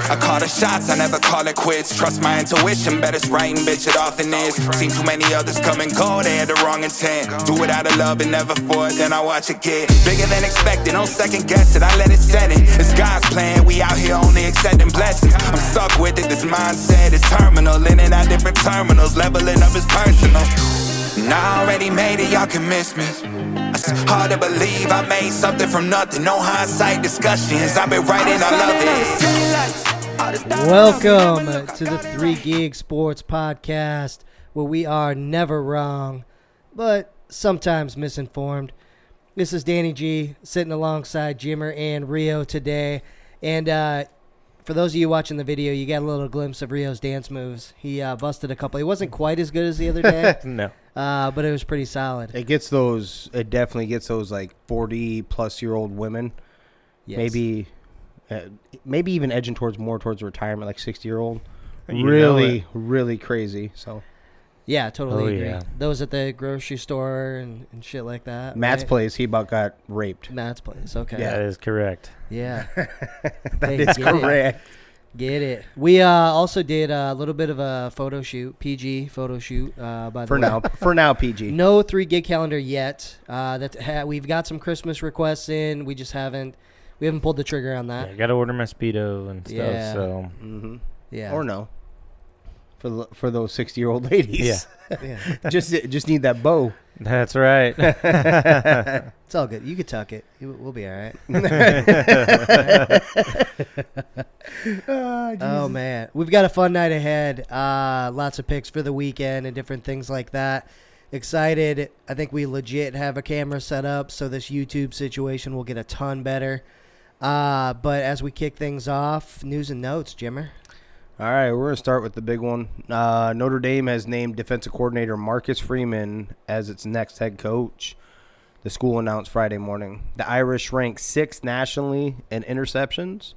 I call the shots, I never call it quits. Trust my intuition, bet it's right and bitch, it often is. Seen too many others come and go, they had the wrong intent. Do it out of love and never for it, then I watch it get bigger than expected. No second guess it, I let it set in. It's God's plan, we out here only accepting blessings. I'm stuck with it, this mindset is terminal. In and out different terminals, leveling up is personal. And I already made it, y'all can miss me. It's hard to believe I made something from nothing. No hindsight discussions, I've been writing, I love it. Welcome to the 3 Gig Sports Podcast, where we are never wrong, but sometimes misinformed. This is Danny G, sitting alongside Jimmer and Rio today. And for those of you watching the video, you got a little glimpse of Rio's dance moves. He busted a couple. He wasn't quite as good as the other day. No. But it was pretty solid. It definitely gets those like 40-plus-year-old women. Yes. Maybe even edging more towards retirement, like 60-year-old. Really crazy. So yeah, totally agree. Yeah. Those at the grocery store and shit like that. Matt's right? place, he about got raped. Matt's place, okay. Yeah, that is correct. Yeah. That is correct. Get it. We also did a little bit of a photo shoot, PG photo shoot. By the way. For now, PG. No 3 gig calendar yet. We've got some Christmas requests in. We just haven't pulled the trigger on that. Yeah, got to order my Speedo and stuff. Yeah. So Yeah. Or no. For those 60-year-old ladies. Yeah. just need that bow. that's right. It's all good. You can tuck it. We'll be all right. Oh, man. We've got a fun night ahead. Lots of picks for the weekend and different things like that. Excited. I think we legit have a camera set up, so this YouTube situation will get a ton better. But as we kick things off, news and notes, Jimmer. All right, we're going to start with the big one. Notre Dame has named defensive coordinator Marcus Freeman as its next head coach. The school announced Friday morning. The Irish ranked 6th nationally in interceptions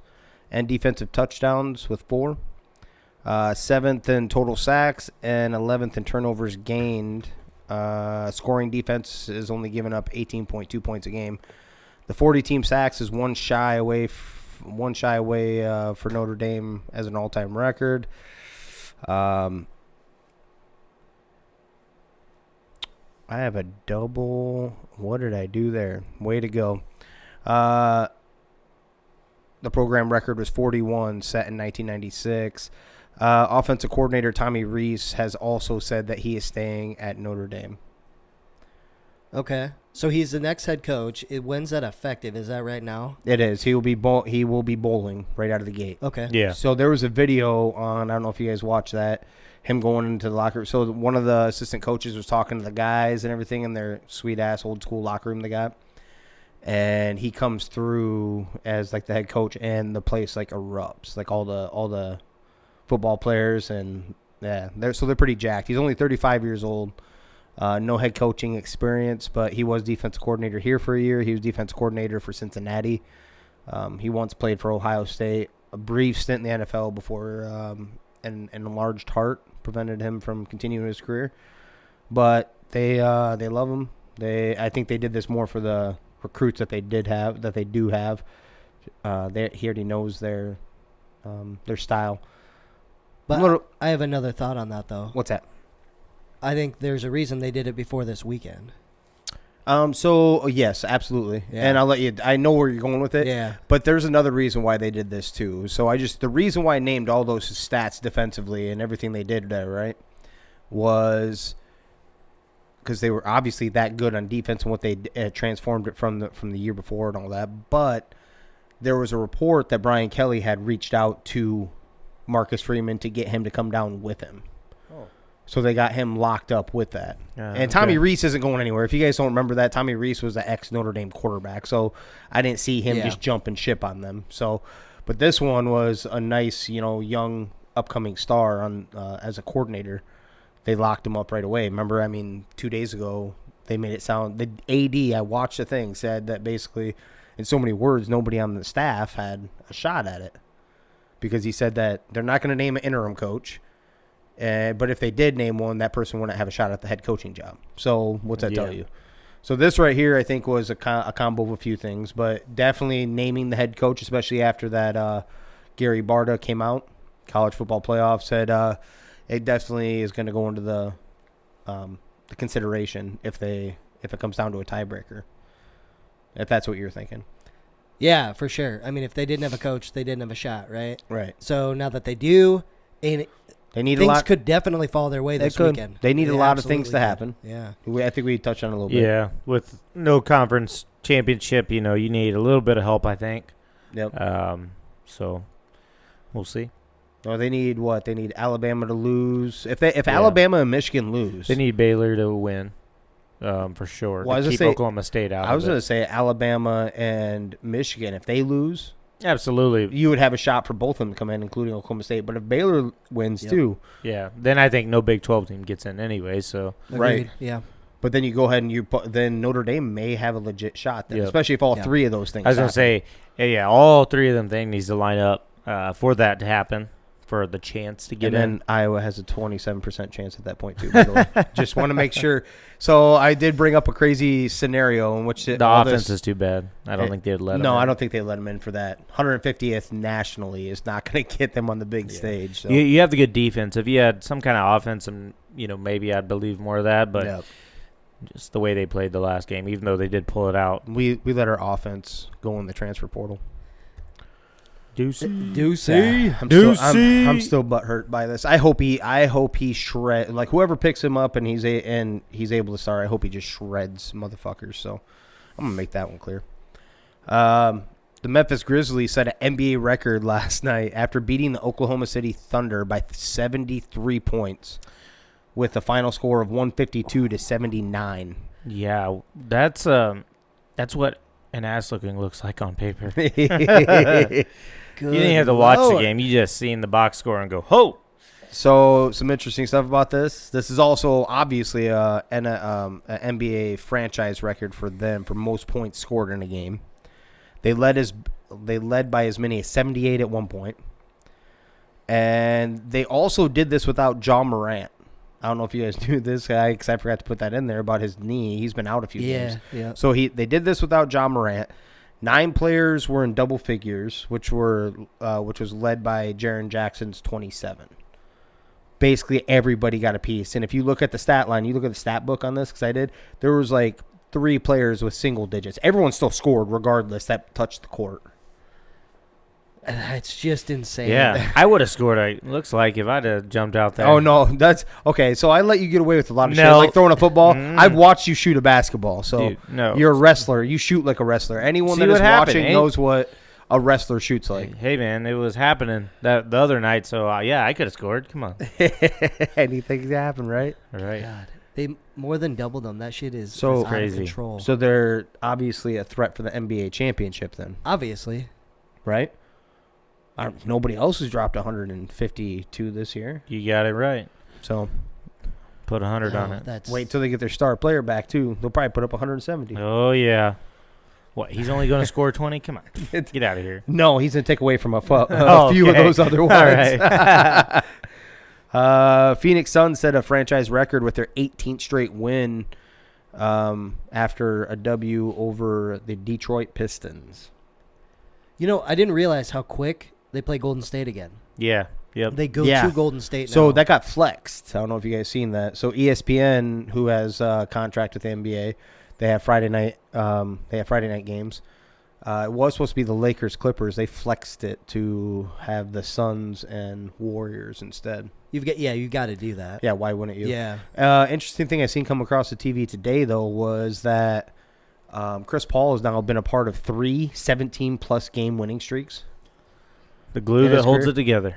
and defensive touchdowns with 4. 7th in total sacks and 11th in turnovers gained. Scoring defense is only giving up 18.2 points a game. The 40-team sacks is one shy away for Notre Dame as an all-time record. I have a double. What did I do there? Way to go. The program record was 41, set in 1996. Offensive coordinator Tommy Rees has also said that he is staying at Notre Dame. Okay. So he's the next head coach. When's that effective? Is that right now? It is. He will be bowling right out of the gate. Okay. Yeah. So there was a video on, I don't know if you guys watched that, him going into the locker room. So one of the assistant coaches was talking to the guys and everything in their sweet-ass old-school locker room they got. And he comes through as, like, the head coach, and the place, like, erupts. Like, all the football players, and, yeah. They're pretty jacked. He's only 35 years old. No head coaching experience, but he was defensive coordinator here for a year. He was defensive coordinator for Cincinnati. He once played for Ohio State. A brief stint in the NFL before an enlarged heart prevented him from continuing his career. But they love him. I think they did this more for the recruits that they do have. He already knows their style. But I have another thought on that, though. What's that? I think there's a reason they did it before this weekend. So yes, absolutely. Yeah. And I know where you're going with it. Yeah. But there's another reason why they did this too. So the reason why I named all those stats defensively and everything they did there, right, was because they were obviously that good on defense and what they transformed it from the year before and all that. But there was a report that Brian Kelly had reached out to Marcus Freeman to get him to come down with him. So they got him locked up with that. And Tommy Rees isn't going anywhere. If you guys don't remember that, Tommy Rees was the ex-Notre Dame quarterback. So I didn't see him just jumping ship on them. So, but this one was a nice, young upcoming star on as a coordinator. They locked him up right away. Remember, 2 days ago, they made it sound – the AD, I watched the thing, said that basically, in so many words, nobody on the staff had a shot at it. Because he said that they're not going to name an interim coach. But if they did name one, that person wouldn't have a shot at the head coaching job. So what's that tell you? So this right here, I think, was a combo of a few things. But definitely naming the head coach, especially after that Gary Barta came out, college football playoff, said it definitely is going to go into the consideration if it comes down to a tiebreaker. If that's what you're thinking. Yeah, for sure. I mean, if they didn't have a coach, they didn't have a shot, right? Right. So now that they do, and they need things a lot. could definitely fall their way this weekend. They need a lot of things to absolutely happen. could. Yeah. I think we touched on it a little bit. Yeah, with no conference championship, you need a little bit of help, I think. Yep. So we'll see. No, they need what? They need Alabama to lose. If Alabama and Michigan lose, They need Baylor to win, for sure. Well, I was to gonna keep say- Oklahoma State out. I was of going it. to say Alabama and Michigan. If they lose, Absolutely. you would have a shot for both of them to come in, including Oklahoma State. But if Baylor wins too, Yeah. Then I think no Big 12 team gets in anyway. So Right. Agreed. Yeah. but then you go ahead and then Notre Dame may have a legit shot, then, Yep. especially if all Yeah. three of those things I was gonna happen. say, yeah, all three of them things needs to line up for that to happen, for the chance to get And in. then Iowa has a 27% chance at that point too, by the way. Just want to make sure. So I did bring up a crazy scenario in which the offense is too bad. I don't think they'd let them. No, in. I don't think they let them in for that. 150th nationally is not going to get them on the big stage. So. You have the good defense. If you had some kind of offense, and maybe I'd believe more of that. But Yep. just the way they played the last game, even though they did pull it out. We let our offense go in the transfer portal. Deucey. I'm still butthurt by this. I hope he shred like whoever picks him up and he's able to start. I hope he just shreds motherfuckers. So I'm gonna make that one clear. The Memphis Grizzlies set an NBA record last night after beating the Oklahoma City Thunder by 73 points, with a final score of 152-79. Yeah, that's what an ass looking looks like on paper. You didn't have to watch the game. You just seen the box score and go, ho! So some interesting stuff about this. This is also obviously an NBA franchise record for them for most points scored in a game. They led by as many as 78 at one point. And they also did this without Ja Morant. I don't know if you guys knew this guy because I forgot to put that in there about his knee. He's been out a few games. Yeah. So they did this without Ja Morant. 9 players were in double figures, which was led by Jaren Jackson's 27. Basically, everybody got a piece. And if you look at the stat line, you look at the stat book on this, because I did, there was like 3 players with single digits. Everyone still scored regardless that touched the court. It's just insane. Yeah, I would have scored. It looks like if I'd have jumped out there. Oh, no. That's okay. So I let you get away with a lot of shit, No. like throwing a football. I've watched you shoot a basketball. So Dude, no. you're a wrestler. You shoot like a wrestler. Anyone See that is what happened, watching ain't- knows what a wrestler shoots like. Hey man, it was happening the other night. So yeah, I could have scored. Come on. Anything can happen, right? All right. God, they more than doubled them. That shit is So out of crazy. control. So they're obviously a threat for the NBA championship then, Obviously, right? Nobody else has dropped 152 this year. You got it right. So Put 100 on it. That's wait till they get their star player back, too. They'll probably put up 170. Oh yeah. What? He's only going to score 20? Come on. Get out of here. No, he's going to take away from a Oh, few of okay. those other All ones. right. Phoenix Suns set a franchise record with their 18th straight win after a W over the Detroit Pistons. I didn't realize how quick they play Golden State again. Yeah. Yep. They go Yeah. to Golden State now. So that got flexed. I don't know if you guys seen that. So ESPN, who has a contract with the NBA, they have Friday night. They have Friday night games. It was supposed to be the Lakers Clippers. They flexed it to have the Suns and Warriors instead. you got to do that. Yeah, why wouldn't you? Yeah. Interesting thing I seen come across the TV today though was that Chris Paul has now been a part of 3 17-plus game winning streaks. The glue in that his holds career. it together.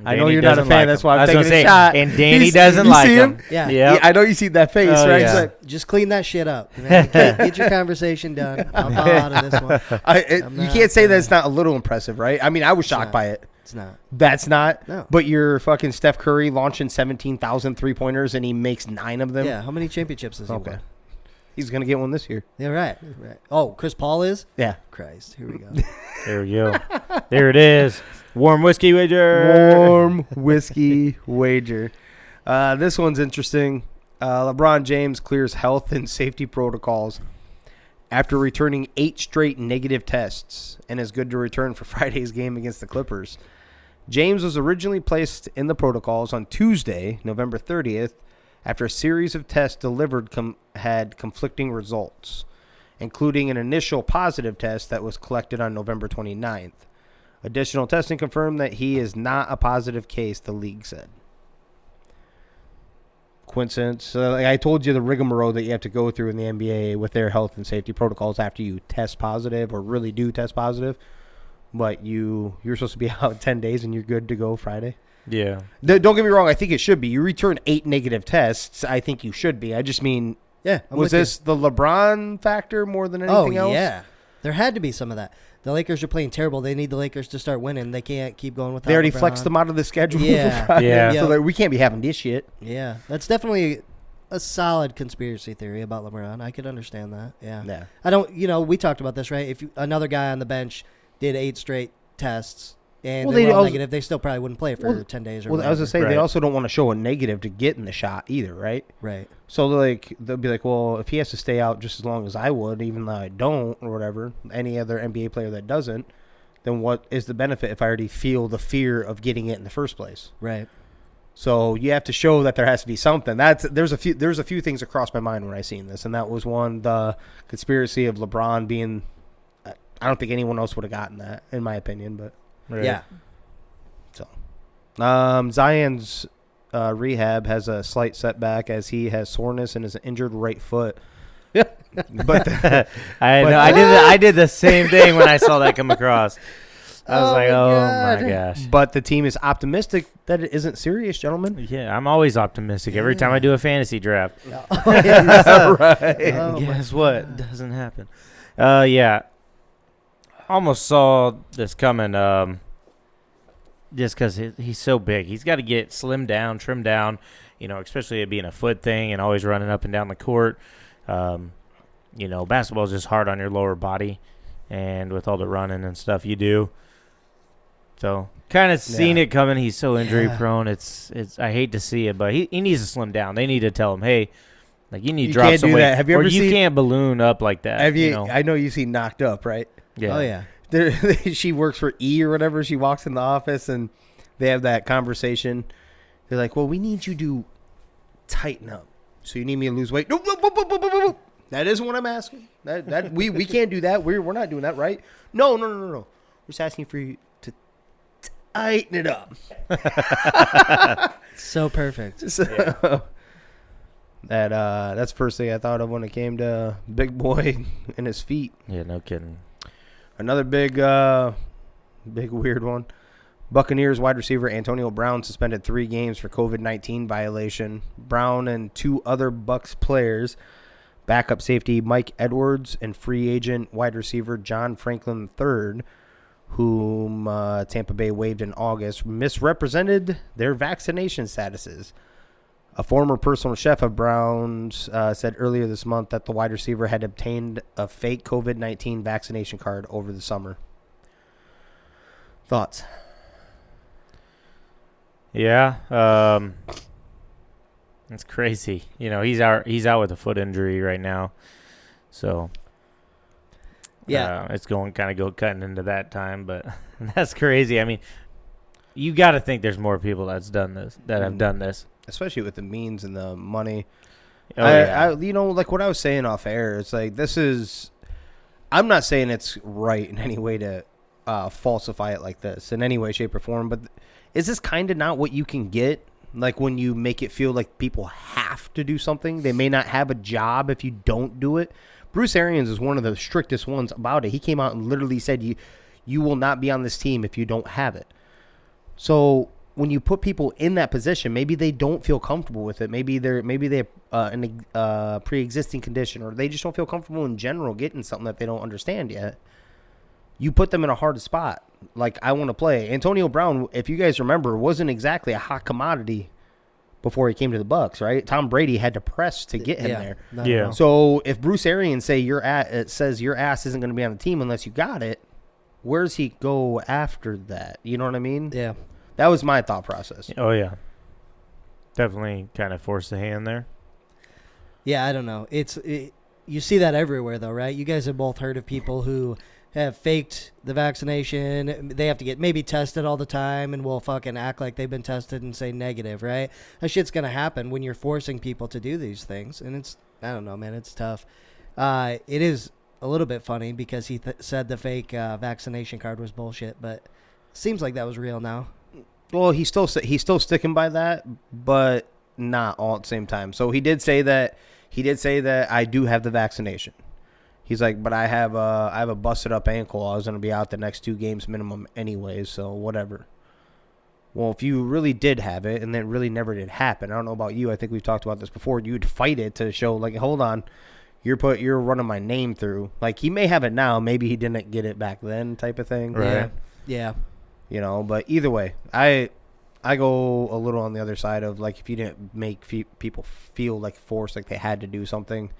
I know Danny you're not a doesn't fan. like That's him. why I'm I was taking gonna a say, shot. And Danny He's- doesn't you like see him. Yeah. Yep. I know you see that face, Oh, right? yeah. He's like, Just clean that shit up. Man. Get your conversation done. I'll fall out of this one. I'm you not, can't say that it's not a little impressive, right? I mean, I was shocked not. by it. It's not. That's not. No. But you're fucking Steph Curry launching 17,000 3-pointers and he makes 9 of them. Yeah. How many championships has he Okay. won? He's going to get one this year. Yeah, right. Oh, Chris Paul is? Yeah. Christ. Here we go. There we go. There it is. Warm whiskey wager. Warm whiskey wager. This one's interesting. LeBron James clears health and safety protocols after returning 8 straight negative tests and is good to return for Friday's game against the Clippers. James was originally placed in the protocols on Tuesday, November 30th, after a series of tests delivered had conflicting results, including an initial positive test that was collected on November 29th. Additional testing confirmed that he is not a positive case, the league said. Coincidence? Like I told you, the rigmarole that you have to go through in the NBA with their health and safety protocols after you test positive or really do test positive. But you're supposed to be out 10 days and you're good to go Friday. Yeah. Don't get me wrong. I think it should be. You return 8 negative tests. I think you should be. I just mean, was this the LeBron factor more than anything else? Oh, yeah. There had to be some of that. The Lakers are playing terrible. They need the Lakers to start winning. They can't keep going without They already LeBron. flexed them out of the schedule. Yeah. For Friday. Yeah. So we can't be having this shit. Yeah. That's definitely a solid conspiracy theory about LeBron. I could understand that. Yeah. I don't, we talked about this, right? If another guy on the bench did 8 straight tests and they were all negative, they still probably wouldn't play for 10 days or whatever. I was going to say, they also don't want to show a negative to get in the shot either, right? Right. So they'll be like, well, if he has to stay out just as long as I would, even though I don't or whatever, any other NBA player that doesn't, then what is the benefit if I already feel the fear of getting it in the first place? Right. So you have to show that there has to be something. There's a few things that crossed my mind when I seen this, and that was one, the conspiracy of LeBron being. I don't think anyone else would have gotten that, in my opinion, but yeah. So, Zion's rehab has a slight setback as he has soreness in his injured right foot. But I did the same thing when I saw that come across. I was like, oh my gosh. But the team is optimistic that it isn't serious, gentlemen. Yeah, I'm always optimistic every time I do a fantasy draft. Right. Guess what? Doesn't happen. Yeah. Almost saw this coming just because he's so big. He's got to get slimmed down, trimmed down, especially it being a foot thing and always running up and down the court. Basketball is just hard on your lower body, and with all the running and stuff you do. So kind of seen it coming. He's so injury prone. It's I hate to see it, but he needs to slim down. They need to tell him, hey, like you need to drop some weight. Have you ever you can't balloon up like that. Have you? I know you see Knocked Up, right? Yeah. Oh yeah. She works for E or whatever. She walks in the office and they have that conversation. They're like, "Well, we need you to tighten up. So you need me to lose weight." No. That isn't what I'm asking. That we can't do that. We're not doing that, right? No. We're just asking for you to tighten it up. So perfect. So, that's the first thing I thought of when it came to big boy and his feet. Yeah, no kidding. Another big weird one. Buccaneers wide receiver Antonio Brown suspended 3 games for COVID-19 violation. Brown and 2 other Bucs players, backup safety Mike Edwards and free agent wide receiver John Franklin III, whom Tampa Bay waived in August, misrepresented their vaccination statuses. A former personal chef of Brown's said earlier this month that the wide receiver had obtained a fake COVID-19 vaccination card over the summer. Thoughts? Yeah, it's crazy. He's out with a foot injury right now, so it's cutting into that time. But that's crazy. I mean, you got to think there's more people that have done this. Especially with the means and the money. I like what I was saying off air, it's like I'm not saying it's right in any way to falsify it like this in any way, shape, or form, but is this kind of not what you can get? Like when you make it feel like people have to do something, they may not have a job if you don't do it. Bruce Arians is one of the strictest ones about it. He came out and literally said you will not be on this team if you don't have it. So when you put people in that position, maybe they don't feel comfortable with it. Maybe they have a pre-existing condition, or they just don't feel comfortable in general getting something that they don't understand yet. You put them in a hard spot. Like, I want to play. Antonio Brown, if you guys remember, wasn't exactly a hot commodity before he came to the Bucs, right? Tom Brady had to press to get him there. Yeah. So if Bruce Arians says your ass isn't going to be on the team unless you got it, where does he go after that? You know what I mean? Yeah. That was my thought process. Oh, yeah. Definitely kind of forced the hand there. Yeah, I don't know. you see that everywhere, though, right? You guys have both heard of people who have faked the vaccination. They have to get maybe tested all the time and will fucking act like they've been tested and say negative, right? That shit's going to happen when you're forcing people to do these things. And it's, I don't know, man, it's tough. It is a little bit funny because he said the fake vaccination card was bullshit, but seems like that was real now. Well, he's still sticking by that, but not all at the same time. So he did say that I do have the vaccination. He's like, but I have a busted up ankle. I was going to be out the next 2 games minimum anyways, so whatever. Well, if you really did have it and then really never did happen, I don't know about you. I think we've talked about this before. You'd fight it to show, like, hold on, you're running my name through. Like, he may have it now. Maybe he didn't get it back then type of thing. Right. Yeah. You know, but either way, I go a little on the other side of, like, if you didn't make people feel like forced, like they had to do something,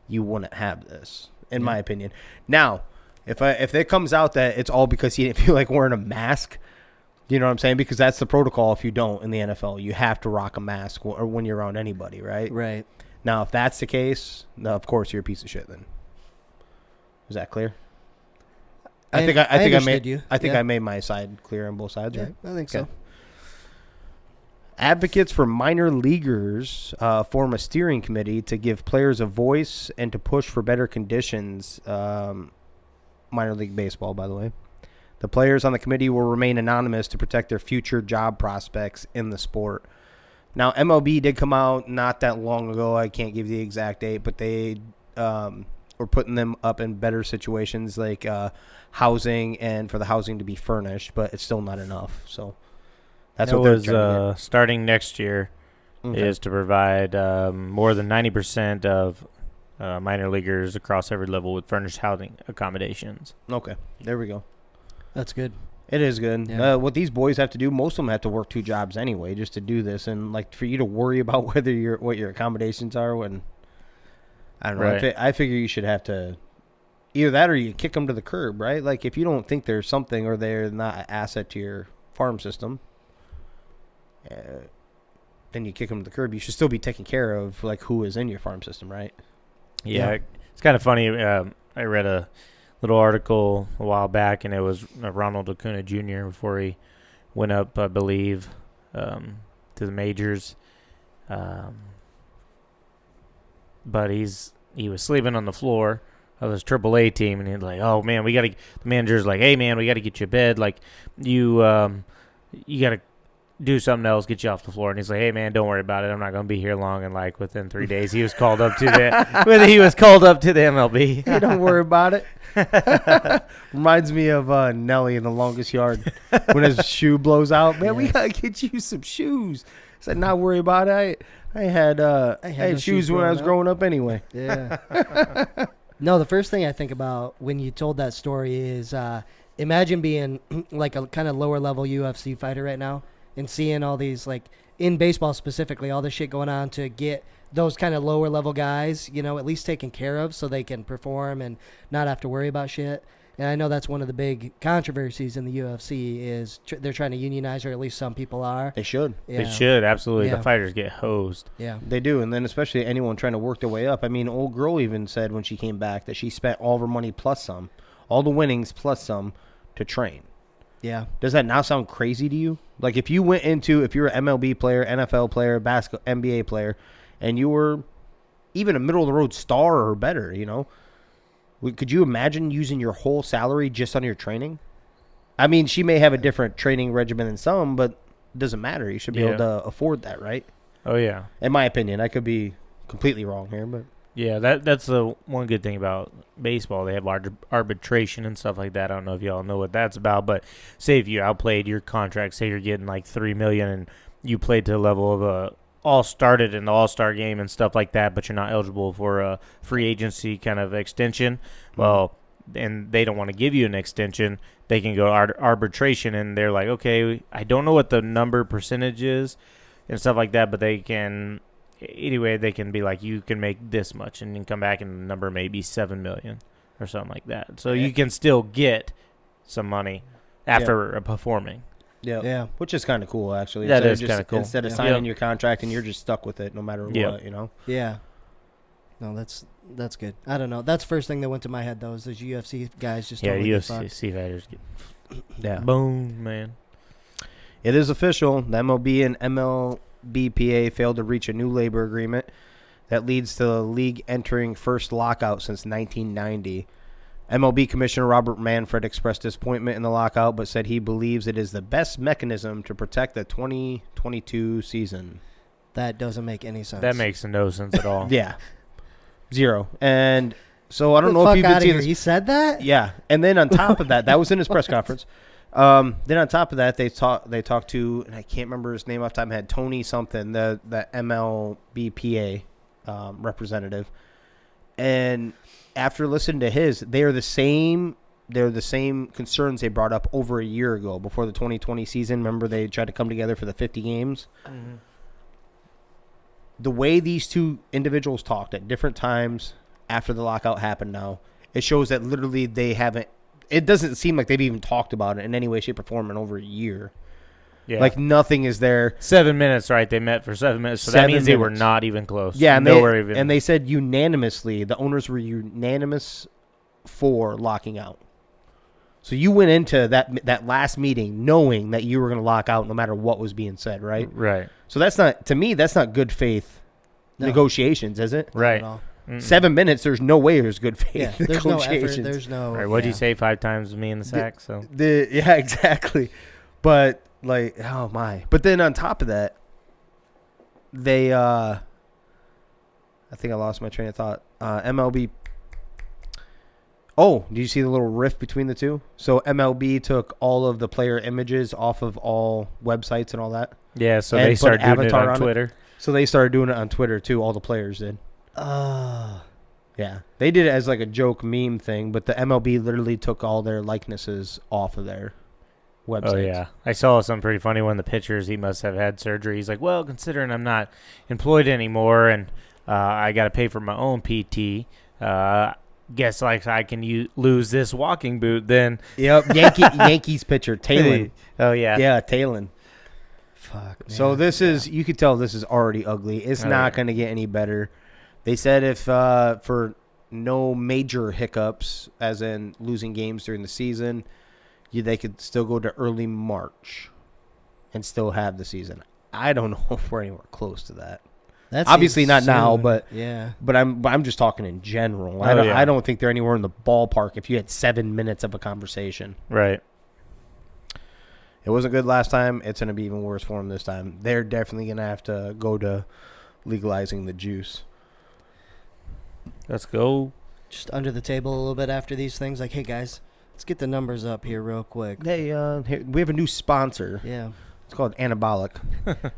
you wouldn't have this. In my opinion. Now, if it comes out that it's all because he didn't feel like wearing a mask, you know what I'm saying? Because that's the protocol. If you don't in the NFL, you have to rock a mask or when you're around anybody, right? Right. Now, if that's the case, of course you're a piece of shit. Then is that clear? I think I made my side clear on both sides, right? I think so. Advocates for minor leaguers form a steering committee to give players a voice and to push for better conditions. Minor league baseball, by the way. The players on the committee will remain anonymous to protect their future job prospects in the sport. Now, MLB did come out not that long ago. I can't give the exact date, but they were putting them up in better situations like housing and for the housing to be furnished, but it's still not enough. So. That's what they're trying to get. Starting next year is to provide more than 90% of minor leaguers across every level with furnished housing accommodations. Okay, there we go. That's good. It is good. Yeah. What these boys have to do, most of them have to work 2 jobs anyway just to do this, and like for you to worry about what your accommodations are when I don't know. Right. I figure you should have to either that or you kick them to the curb, right? Like if you don't think there's something or they're not an asset to your farm system. Then you kick them to the curb. You should still be taking care of like who is in your farm system, right? Yeah. It's kind of funny. I read a little article a while back, and it was Ronald Acuna Jr. before he went up, I believe, to the majors. But he was sleeping on the floor of his AAA team, and he's like, "Oh man, the manager's like, hey man, we got to get you a bed. Like you got to do something else, get you off the floor." And he's like, "Hey man, don't worry about it. I'm not going to be here long." And like within 3 days, he was called up to the MLB. Hey, don't worry about it. Reminds me of Nelly in The Longest Yard when his shoe blows out. Man, we gotta get you some shoes. I said, "Not worry about it. I had no shoes when I was growing up anyway." Yeah. No, the first thing I think about when you told that story is imagine being like a kind of lower level UFC fighter right now and seeing all these, like in baseball specifically, all this shit going on to get those kind of lower level guys, you know, at least taken care of so they can perform and not have to worry about shit. And I know that's one of the big controversies in the UFC is they're trying to unionize, or at least some people are. They should. Yeah. They should, absolutely. Yeah. The fighters get hosed. Yeah. They do, and then especially anyone trying to work their way up. I mean, old girl even said when she came back that she spent all of her money plus some, all the winnings plus some, to train. Yeah. Does that now sound crazy to you? Like if you're an MLB player, NFL player, NBA player, and you were even a middle-of-the-road star or better, you know, could you imagine using your whole salary just on your training? I mean, she may have a different training regimen than some, but it doesn't matter. You should be able to afford that, right? Oh, yeah. In my opinion. I could be completely wrong here, but... Yeah, that's the one good thing about baseball. They have arbitration and stuff like that. I don't know if y'all know what that's about, but say if you outplayed your contract, say you're getting like $3 million and you played to the level of started in the All-Star game and stuff like that, but you're not eligible for a free agency kind of extension. Well, and they don't want to give you an extension. They can go arbitration, and they're like, okay, I don't know what the number percentage is and stuff like that, but they can be like, you can make this much, and then come back and the number may be $7 million or something like that. So you can still get some money after performing. Yeah, which is kind of cool, actually. That is kind of cool. Instead of signing your contract and you're just stuck with it no matter what, you know? Yeah. No, that's good. I don't know. That's the first thing that went to my head, though, is those UFC guys just Yeah, totally get UFC fighters Yeah. boom, man. It is official. The MLB and MLBPA failed to reach a new labor agreement that leads to the league entering first lockout since 1990. MLB Commissioner Robert Manfred expressed disappointment in the lockout, but said he believes it is the best mechanism to protect the 2022 season. That doesn't make any sense. That makes no sense at all. Yeah. Zero. And so I don't Get know the if you've fuck been outta seeing here. this. He said that? Yeah. And then on top of that, that was in his press conference. Then on top of that, they talked to, and I can't remember his name off the top of my head, Tony something, the MLBPA representative. And after listening to his, they're the same concerns they brought up over a year ago before the 2020 season. Remember, they tried to come together for the 50 games. Mm-hmm. The way these two individuals talked at different times after the lockout happened now, it shows that literally they haven't, it doesn't seem like they've even talked about it in any way, shape, or form in over a year. Yeah. Like nothing is there. 7 minutes, right? They met for 7 minutes. So that 7 means they were minutes. not even close. Yeah, and even. they said unanimously, the owners were unanimous for locking out. So you went into that last meeting knowing that you were going to lock out no matter what was being said, right? Right. So that's not, to me, that's not good faith negotiations, is it? Right. Not at all. Mm-mm. 7 minutes, there's no way there's good faith Yeah, there's no negotiations. effort. There's no. Right. What'd yeah. you say? 5 times me in the sack. So Yeah, exactly. But like, oh my! But then on top of that, they I think I lost my train of thought. MLB. Oh, do you see the little rift between the two? So MLB took all of the player images off of all websites and all that. yeah. So And they put started doing it avatar on on it? Twitter. So they started doing it on Twitter too. All the players did. Yeah, they did it as like a joke meme thing, but the MLB literally took all their likenesses off of their websites. Oh yeah, I saw something pretty funny. One of the pitchers, he must have had surgery. He's like, well, considering I'm not employed anymore and I got to pay for my own PT, guess like I can lose this walking boot. Then Yep, Yankees pitcher Taylor. Oh yeah, Yeah, Taylor. Fuck. Man. So this is, you could tell this is already ugly. It's Oh, not yeah. going to get any better. They said if for no major hiccups, as in losing games during the season, they could still go to early March and still have the season. I don't know if we're anywhere close to that. That's Obviously not now, soon. but yeah. But I'm just talking in general. Oh, yeah. I don't think they're anywhere in the ballpark if you had 7 minutes of a conversation. right. It wasn't good last time. It's going to be even worse for them this time. They're definitely going to have to go to legalizing the juice. Let's go. Just under the table a little bit after these things. Like, hey guys, let's get the numbers up here real quick. Hey, here, we have a new sponsor. Yeah. It's called Anabolic.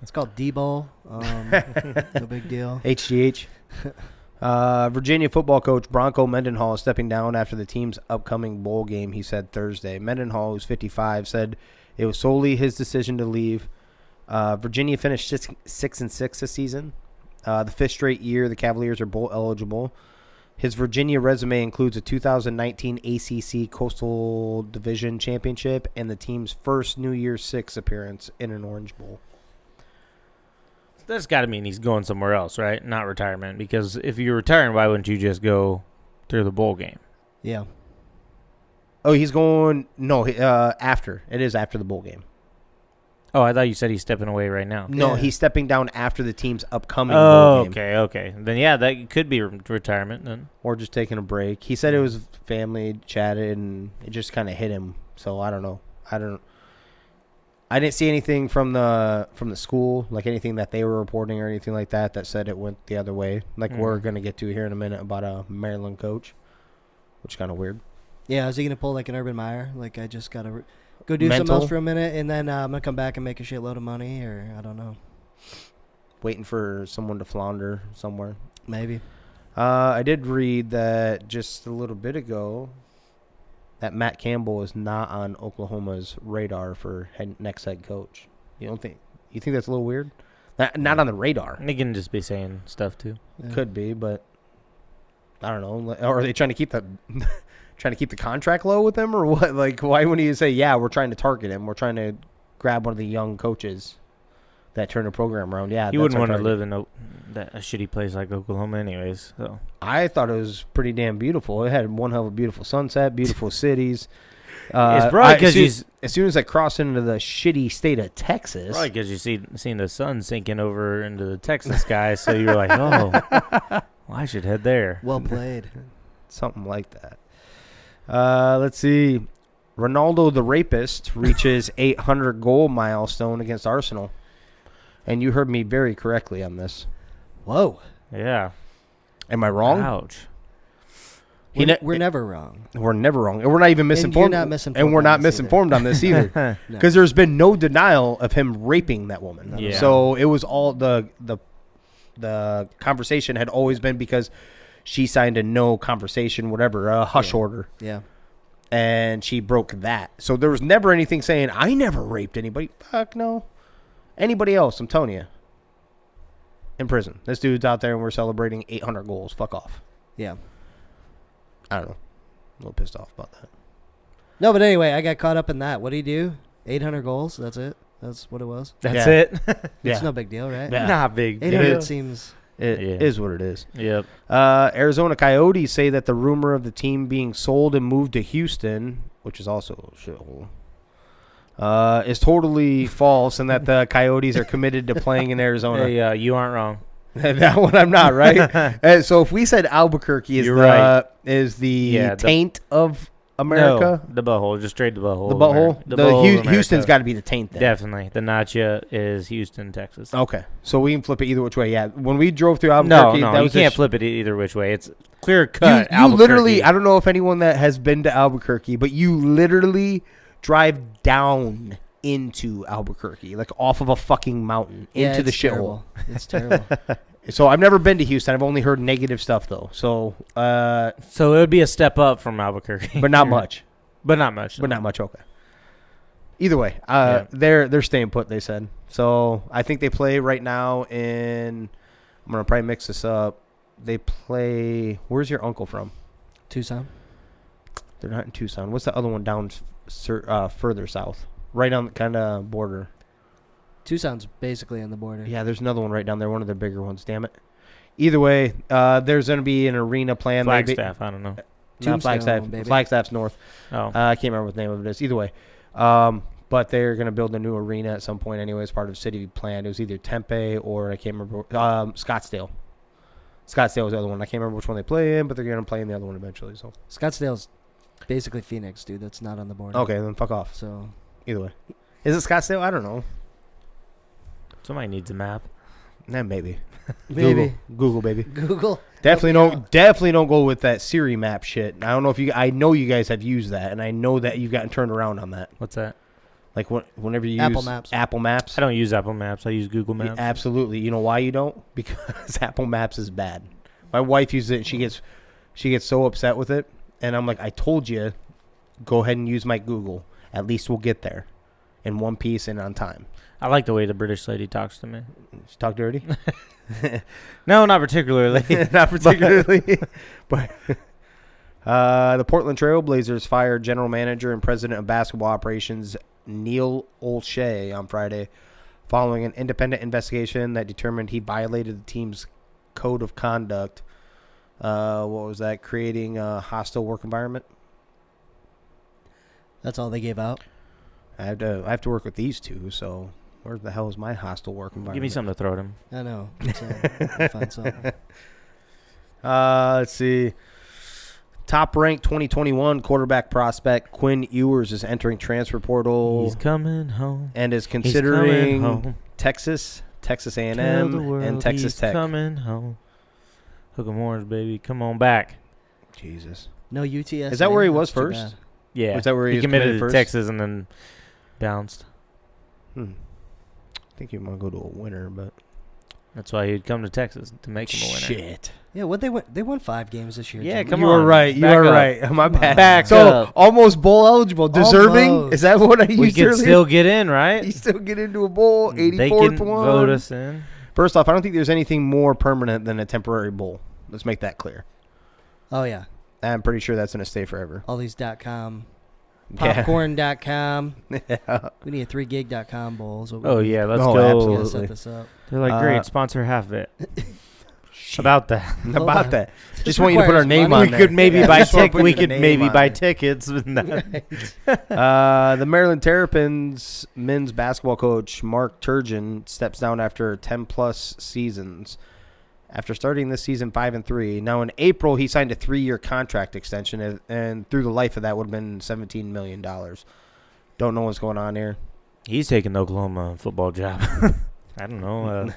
It's called D-Bowl. No big deal. HGH. Virginia football coach Bronco Mendenhall is stepping down after the team's upcoming bowl game, he said Thursday. Mendenhall, who's 55, said it was solely his decision to leave. Virginia finished 6-6 this season. The fifth straight year the Cavaliers are bowl eligible. His Virginia resume includes a 2019 ACC Coastal Division Championship and the team's first New Year's Six appearance in an Orange Bowl. That's got to mean he's going somewhere else, right? Not retirement. Because if you're retiring, why wouldn't you just go through the bowl game? Yeah. Oh, he's going – no, after. It is after the bowl game. Oh, I thought you said he's stepping away right now. No, Yeah. he's stepping down after the team's upcoming bowl Oh, game. okay. Then, yeah, that could be retirement then. Or just taking a break. He said it was family, chatted, and it just kind of hit him. So I don't know. I didn't see anything from the school, like anything that they were reporting or anything like that said it went the other way. Like we're going to get to here in a minute about a Maryland coach, which is kind of weird. Yeah, is he going to pull like an Urban Meyer? Like, I just got to go do something Mental? else for a minute, and then I'm going to come back and make a shitload of money, or I don't know. Waiting for someone to flounder somewhere. Maybe. I did read that just a little bit ago that Matt Campbell is not on Oklahoma's radar for next head coach. You think that's a little weird? Not on the radar. They can just be saying stuff, too. Yeah. Could be, but I don't know. Or are they trying to keep the contract low with him, or what? Like, why wouldn't you say, yeah, we're trying to target him. We're trying to grab one of the young coaches that turned the program around. Yeah, You wouldn't want to live in a shitty place like Oklahoma, anyways. So I thought it was pretty damn beautiful. It had one hell of a beautiful sunset, beautiful cities. It's probably because as soon as I crossed into the shitty state of Texas, probably because you seen the sun sinking over into the Texas sky, so you're like, oh, well, I should head there. Well played. Something like that. Let's see. Ronaldo the rapist reaches 800 goal milestone against Arsenal. And you heard me very correctly on this. Whoa. Yeah. Am I wrong? Ouch. We're never wrong. We're never wrong. And we're not even misinformed. And you're not misinformed. And we're not misinformed on this either. Because there's been no denial of him raping that woman. Yeah. So it was all the conversation had always been because she signed a no conversation, whatever, a hush order. Yeah. And she broke that. So there was never anything saying, I never raped anybody. Fuck no. Anybody else, I'm telling you. In prison. This dude's out there and we're celebrating 800 goals. Fuck off. Yeah. I don't know. A little pissed off about that. No, but anyway, I got caught up in that. What did he do? 800 goals? That's it? That's what it was? That's it? It's no big deal, right? Yeah. Not big. 800 seems... It is what it is. Yep. Arizona Coyotes say that the rumor of the team being sold and moved to Houston, which is also a shithole, is totally false, and that the Coyotes are committed to playing in Arizona. Hey, you aren't wrong. That one I'm not, right? So if we said Albuquerque is the taint of America, no, the butthole, just straight the butthole. The butthole. Houston's got to be the taint. Then. Definitely, the Nacha is Houston, Texas. Okay, so we can flip it either which way. Yeah, when we drove through Albuquerque, no, you can't flip it either which way. It's clear cut. You literally, I don't know if anyone that has been to Albuquerque, but you literally drive down into Albuquerque, like off of a fucking mountain into the shithole. It's terrible. So I've never been to Houston. I've only heard negative stuff though. So it would be a step up from Albuquerque, but not much. But not much. But not much. Okay. Either way, they're staying put. They said. So I think they play right now in. I'm gonna probably mix this up. They play. Where's your uncle from? Tucson. They're not in Tucson. What's the other one down further south? Right on the kind of border. Tucson's basically on the border. Yeah, there's another one right down there. One of the bigger ones. Damn it. Either way, there's going to be an arena plan. Flagstaff, I don't know. Not Flagstaff. Baby. Flagstaff's north. Oh. I can't remember what the name of it is. Either way. But they're going to build a new arena at some point anyway as part of city plan. It was either Tempe or I can't remember. Scottsdale. Scottsdale was the other one. I can't remember which one they play in, but they're going to play in the other one eventually. So Scottsdale's basically Phoenix, dude. That's not on the border. Okay, then fuck off. So either way. Is it Scottsdale? I don't know. Somebody needs a map. Maybe. Maybe. Google, baby. Google. Definitely don't go with that Siri map shit. I don't know if I know you guys have used that, and I know that you've gotten turned around on that. What's that? Like whenever you Apple use Maps. Apple Maps. I don't use Apple Maps. I use Google Maps. Absolutely. You know why you don't? Because Apple Maps is bad. My wife uses it, and she gets so upset with it, and I'm like, I told you, go ahead and use my Google. At least we'll get there in one piece and on time. I like the way the British lady talks to me. She talk dirty? No, not particularly. Not particularly. But the Portland Trail Blazers fired general manager and president of basketball operations Neal Olshey on Friday following an independent investigation that determined he violated the team's code of conduct. What was that? Creating a hostile work environment. That's all they gave out. I have to work with these two, so where the hell is my hostile work environment? Give me something to throw at him. I know. I'll find something. Let's see. Top-ranked 2021 quarterback prospect Quinn Ewers is entering transfer portal. He's coming home. And is considering home. Texas A&M, and Texas he's Tech. Coming home. Hook 'em horns, baby. Come on back. Jesus. No UTS. Is that where he was first? Yeah. Was that where he was committed to first? Texas and then bounced? I think he might go to a winner, but that's why he'd come to Texas to make him a winner. Shit. Yeah, what they won 5 games this year. Yeah, Jimmy. come you on. were right. You Back are up. right. My bad. Back so up. almost bowl eligible. Deserving? Almost. Is that what I used We could earlier? still get in, right? You still get into a bowl. 84th They can one. vote us in. First off, I don't think there's anything more permanent than a temporary bowl. Let's make that clear. Oh yeah, I'm pretty sure that's going to stay forever. all these .com Popcorn.com. Yeah. We need a 3gig.com bowl. So Oh, yeah, let's Oh, go. we gotta absolutely. set this up. They're like, great, sponsor half of it. About that. About on. that. Just want you to put our requires name money. on We there. could maybe Yeah, buy just wanna put we your could name maybe on buy it. tickets. The Maryland Terrapins men's basketball coach Mark Turgeon steps down after 10-plus seasons. After starting this season 5-3, now in April he signed a 3-year contract extension, and through the life of that would have been $17 million. Don't know what's going on here. He's taking the Oklahoma football job. I don't know.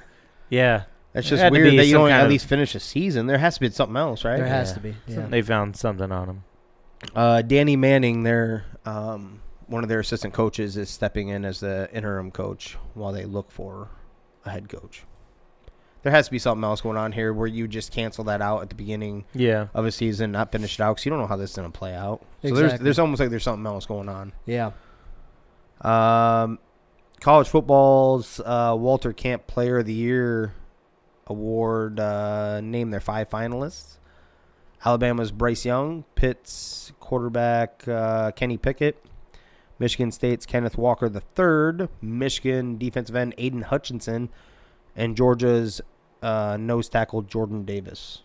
Yeah. That's There just had to weird be that you some don't kind at of- least finish a season. There has to be something else, right? There has Yeah. to be. Yeah. They found something on him. Danny Manning, their one of their assistant coaches, is stepping in as the interim coach while they look for a head coach. There has to be something else going on here where you just cancel that out at the beginning Yeah. of a season, not finish it out, because you don't know how this is going to play out. So Exactly. there's almost like there's something else going on. Yeah. College football's Walter Camp Player of the Year award named their 5 finalists. Alabama's Bryce Young, Pitt's quarterback Kenny Pickett, Michigan State's Kenneth Walker III, Michigan defensive end Aiden Hutchinson, and Georgia's nose tackle Jordan Davis.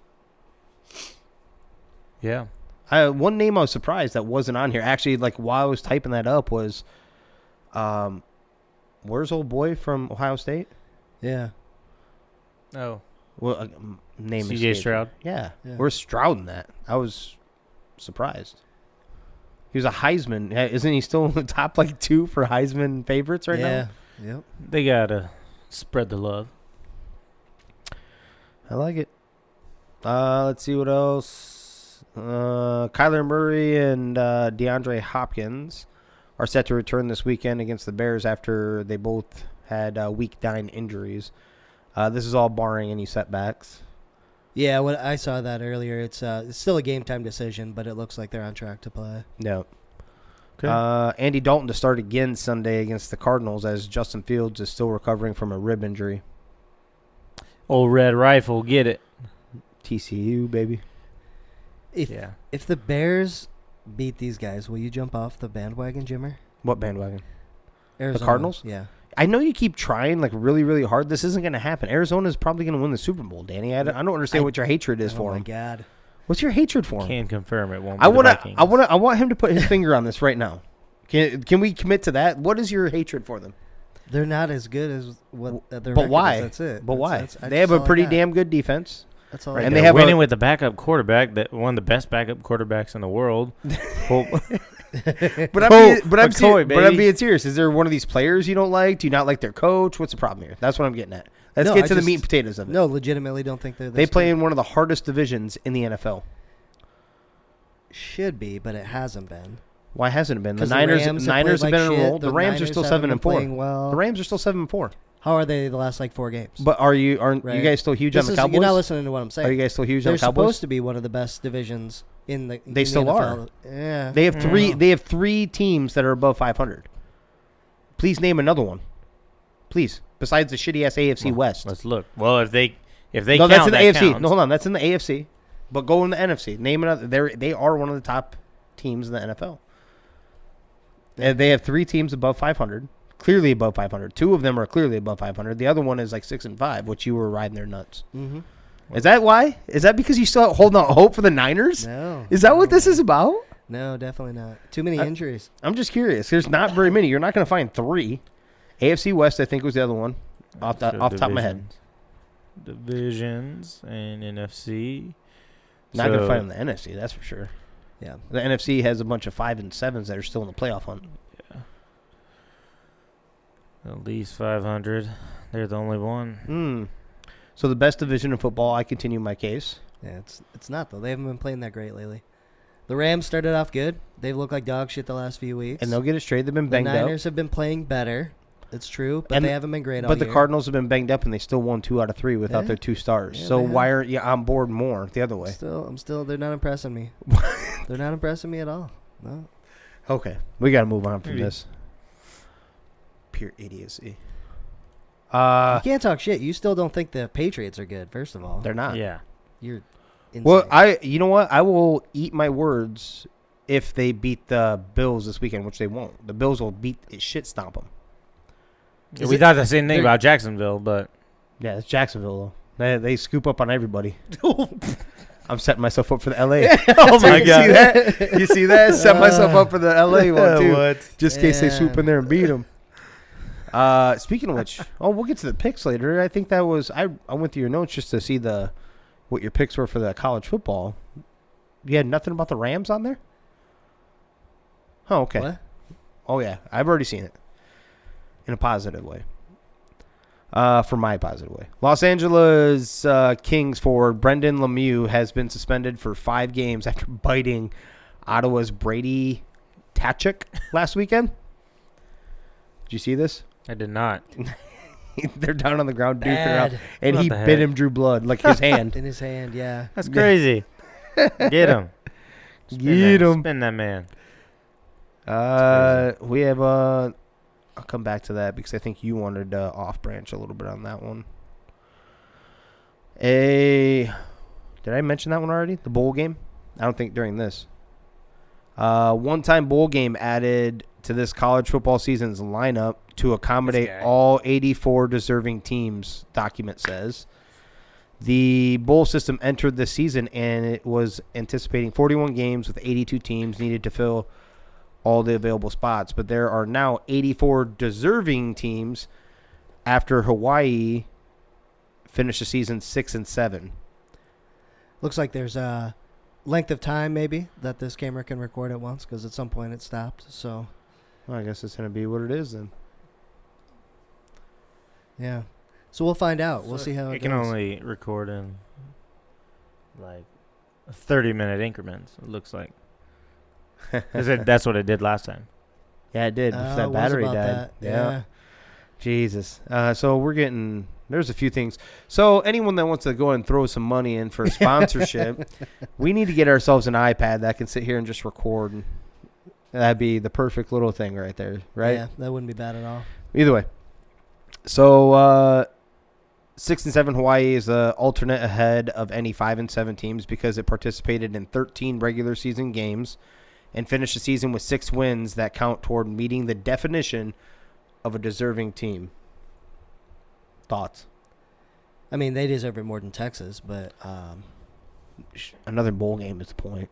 Yeah. One name I was surprised that wasn't on here. Actually, like while I was typing that up was, where's old boy from Ohio State? Yeah. Oh. Well, name C.J. escapes me. Stroud? Yeah. Yeah. Where's Stroud in that? I was surprised. He was a Heisman. Isn't he still in the top 2 for Heisman favorites right yeah. now? Yep. They got to spread the love. I like it. Let's see what else. Kyler Murray and DeAndre Hopkins are set to return this weekend against the Bears after they both had week 9 injuries. This is all barring any setbacks. Yeah, when I saw that earlier, it's still a game time decision, but it looks like they're on track to play. No. Okay. Andy Dalton to start again Sunday against the Cardinals as Justin Fields is still recovering from a rib injury. Old Red Rifle, get it. TCU, baby. If the Bears beat these guys, will you jump off the bandwagon, Jimmer? What bandwagon? Arizona. Cardinals? Yeah. I know you keep trying really, really hard. This isn't going to happen. Arizona's probably going to win the Super Bowl, Danny. I don't understand what your hatred is for Oh, my him. God. What's your hatred for him? Can confirm it won't be I the Vikings. want him to put his finger on this right now. Can we commit to that? What is your hatred for them? They're not as good as what their But record why? is. That's it. But why? That's They have a pretty damn good defense. That's all. Right, I and got. they They're have winning a- with the backup quarterback, that one of the best backup quarterbacks in the world. Well, But McCoy, I'm baby. being serious. Is there one of these players you don't like? Do you not like their coach? What's the problem here? That's what I'm getting at. Let's No, get I to the just- meat and potatoes of it. No, legitimately don't think they're. They This play good. in one of the hardest divisions in the NFL. Should be, but it hasn't been. Why hasn't it been? The 'Cause Niners Rams have played been in a shit. roll. The Rams are Niners still haven't 7 been and 4. playing well. The Rams are still 7 and 4. How are they the last 4 games? But aren't you Right. guys still huge This on the is- Cowboys? You're not listening to what I'm saying. Are you guys still huge They're on the Cowboys? supposed to be one of the best divisions in the. They in still the are. NFL. Yeah. They have 3. They have 3 teams that are above 500. Please name another one. Please, besides the shitty ass AFC West. let's look. Well, if they No, count, that's in the that AFC. counts. No, hold on, that's in the AFC. But go in the NFC. Name another. They are one of the top teams in the NFL. They have 3 teams above 500, clearly above 500. 2 of them are clearly above 500. The other one is like 6 and 5, which you were riding their nuts. Mm-hmm. Is that why? Is that because you still holding out hope for the Niners? No. Is that what this is about? No, definitely not. Too many injuries. I'm just curious. There's not very many. You're not going to find 3. AFC West, I think, was the other one. Off the top of my head. Divisions and NFC. Not going to find them in the NFC, that's for sure. Yeah. The NFC has a bunch of 5 and 7s that are still in the playoff hunt. At least 500. They're the only one. So the best division in football, I continue my case. Yeah, it's not though. They haven't been playing that great lately. The Rams started off good. They've looked like dog shit the last few weeks. And they'll get it straight. They've been the banged up. Niners have been playing better. It's true, but And they haven't been great all But the year. Cardinals have been banged up, and they still won 2 out of 3 without Yeah. their 2 stars. Yeah, so they why have. aren't you on board more the other way? I'm still. They're not impressing me. They're not impressing me at all. No. Okay, we got to move on from Maybe. this. Pure idiocy. You can't talk shit. You still don't think the Patriots are good. First of all, They're not. Yeah. You're insane. Well, you know what? I will eat my words if they beat the Bills this weekend, which they won't. The Bills will shit stomp them. We thought the same thing about Jacksonville, but yeah, it's Jacksonville. They scoop up on everybody. I'm setting myself up for the LA. Oh my God! See that? You see that? Set myself up for the LA one too, just in case they swoop in there and beat them. Speaking of which, we'll get to the picks later. I think that was I went through your notes just to see what your picks were for the college football. You had nothing about the Rams on there? Oh, okay. What? Oh yeah, I've already seen it in a positive way. For my positive way. Los Angeles Kings forward Brendan Lemieux has been suspended for 5 games after biting Ottawa's Brady Tkachuk last weekend. Did you see this? I did not. They're down on the ground duking Bad. around, and What he the bit heck? him, drew blood, like his hand. In his hand, yeah. That's crazy. Get him. Get him. Spin that man. We have I'll come back to that because I think you wanted off branch a little bit on that one. Did I mention that one already? The bowl game? I don't think during this. One-time bowl game added to this college football season's lineup to accommodate all 84 deserving teams, document says. The bowl system entered this season, and it was anticipating 41 games with 82 teams needed to fill all the available spots. But there are now 84 deserving teams after Hawaii finished the season 6-7. Looks like there's a length of time maybe that this camera can record at once because at some point it stopped. So, Well, I guess it's going to be what it is then. yeah. So we'll find out. We'll see how it It can goes. only record in like 30-minute increments, it looks like. 'Cause that's what it did last time. Yeah, it did. Oh, That it was battery about died. that. Yeah. Jesus. So we're getting – there's a few things. So anyone that wants to go and throw some money in for a sponsorship, we need to get ourselves an iPad that can sit here and just record. And that'd be the perfect little thing right there, right? Yeah, that wouldn't be bad at all. Either way. So 6-7 Hawaii is the alternate ahead of any 5-7 teams because it participated in 13 regular season games and finished the season with 6 wins that count toward meeting the definition of a deserving team. Thoughts? I mean, they deserve it more than Texas, but Another bowl game is the point.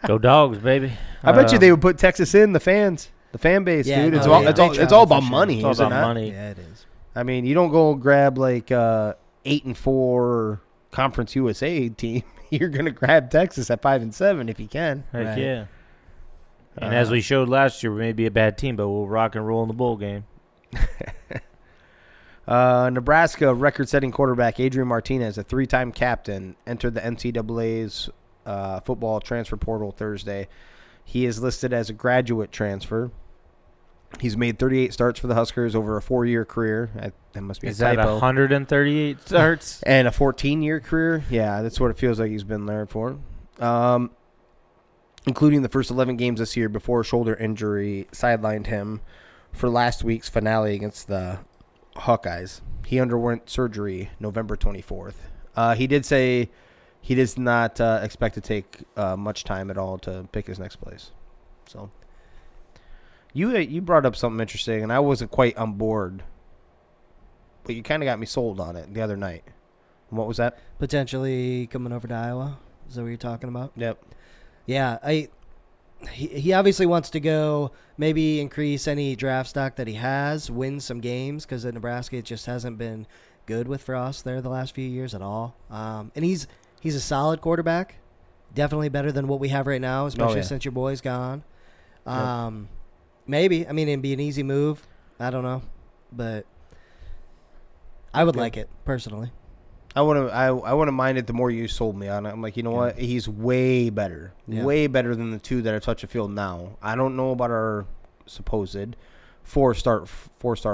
Go Dogs, baby. I bet you they would put Texas in, the fans, the fan base, Yeah, dude. no, It's all yeah, it's they all it's travel all for about sure. money. It's all is it about not? money. yeah, it is. I mean, you don't go grab like 8-4 Conference USA team. You're gonna grab Texas at 5-7 if you can. Heck Right. yeah. And as we showed last year, we may be a bad team, but we'll rock and roll in the bowl game. Nebraska record-setting quarterback Adrian Martinez, a 3-time captain, entered the NCAA's football transfer portal Thursday. He is listed as a graduate transfer. He's made 38 starts for the Huskers over a 4-year career. That must be Is a that typo. 138 starts? And a 14-year career. Yeah, that's what it feels like he's been there for. Including the first 11 games this year before a shoulder injury sidelined him for last week's finale against the Hawkeyes. He underwent surgery November 24th. He did say he does not expect to take much time at all to pick his next place. So you brought up something interesting, and I wasn't quite on board, but you kind of got me sold on it the other night. What was that? Potentially coming over to Iowa. Is that what you're talking about? Yep. Yeah, he obviously wants to go maybe increase any draft stock that he has, win some games, because at Nebraska it just hasn't been good with Frost there the last few years at all. And he's a solid quarterback, definitely better than what we have right now, especially since your boy's gone. Maybe, I mean, it'd be an easy move. I don't know, but I would like it personally. I wouldn't mind it the more you sold me on it. I'm like, you know what? He's way better. Yeah. Way better than the two that are touch the field now. I don't know about our supposed four-star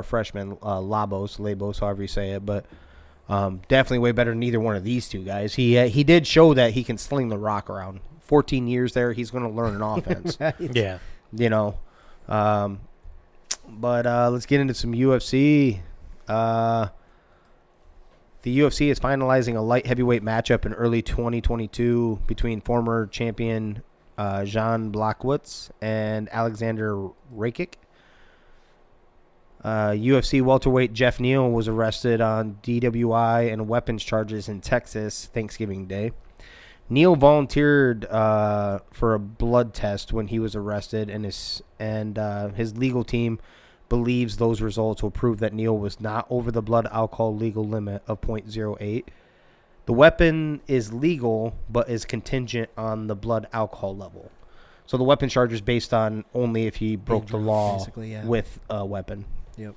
freshman, Labos, however you say it, but definitely way better than either one of these two guys. He did show that he can sling the rock around. 14 years there, he's going to learn an offense. Right? Yeah. You know. But let's get into some UFC. The UFC is finalizing a light heavyweight matchup in early 2022 between former champion Jan Blachowicz and Alexander Rakic. UFC welterweight Jeff Neal was arrested on DWI and weapons charges in Texas Thanksgiving Day. Neal volunteered for a blood test when he was arrested, and his legal team believes those results will prove that Neal was not over the blood alcohol legal limit of .08. The weapon is legal, but is contingent on the blood alcohol level. So the weapon charge is based on only if he broke the law with a weapon. Yep.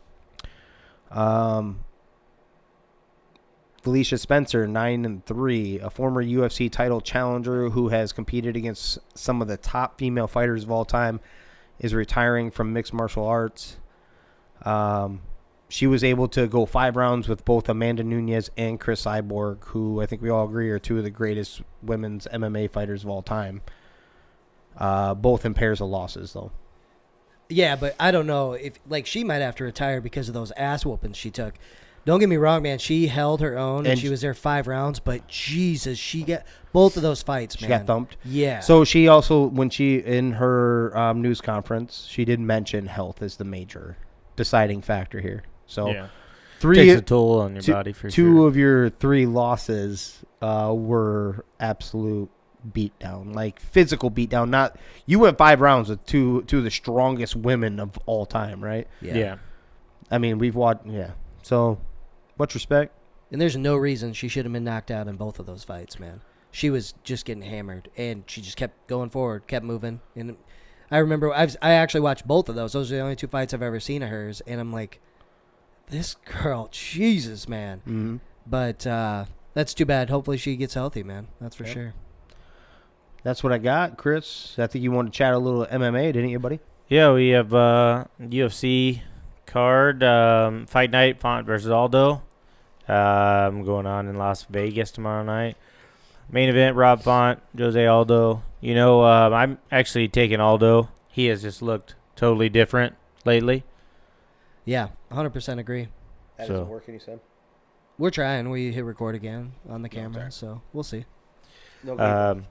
Felicia Spencer, 9-3, a former UFC title challenger who has competed against some of the top female fighters of all time, is retiring from mixed martial arts. She was able to go 5 rounds with both Amanda Nunes and Chris Cyborg, who I think we all agree are 2 of the greatest women's MMA fighters of all time. Both in pairs of losses, though. Yeah, but I don't know if she might have to retire because of those ass whoopings she took. Don't get me wrong, man. She held her own and she was there 5 rounds, but Jesus, she got both of those fights, man. She got thumped. Yeah. So she also, when she in her news conference, she did mention health as the major deciding factor here. So yeah. Takes a toll on your body for sure. 2 of your 3 losses were absolute beatdown, like physical beatdown. Not you went 5 rounds with two of the strongest women of all time, right? Yeah. I mean, we've watched. Yeah. So, much respect. And there's no reason she should have been knocked out in both of those fights, man. She was just getting hammered, and she just kept going forward, kept moving. And I remember I actually watched both of those. Those are the only 2 fights I've ever seen of hers, and I'm like, this girl, Jesus, man. Mm-hmm. But that's too bad. Hopefully she gets healthy, man. That's for sure. That's what I got, Chris. I think you wanted to chat a little MMA, didn't you, buddy? Yeah, we have UFC card, Fight Night, Font versus Aldo. Going on in Las Vegas tomorrow night. Main event, Rob Font, Jose Aldo. I'm actually taking Aldo. He has just looked totally different lately. Yeah, 100% agree. That isn't working, you said? We're trying. We hit record again on the camera, so we'll see. No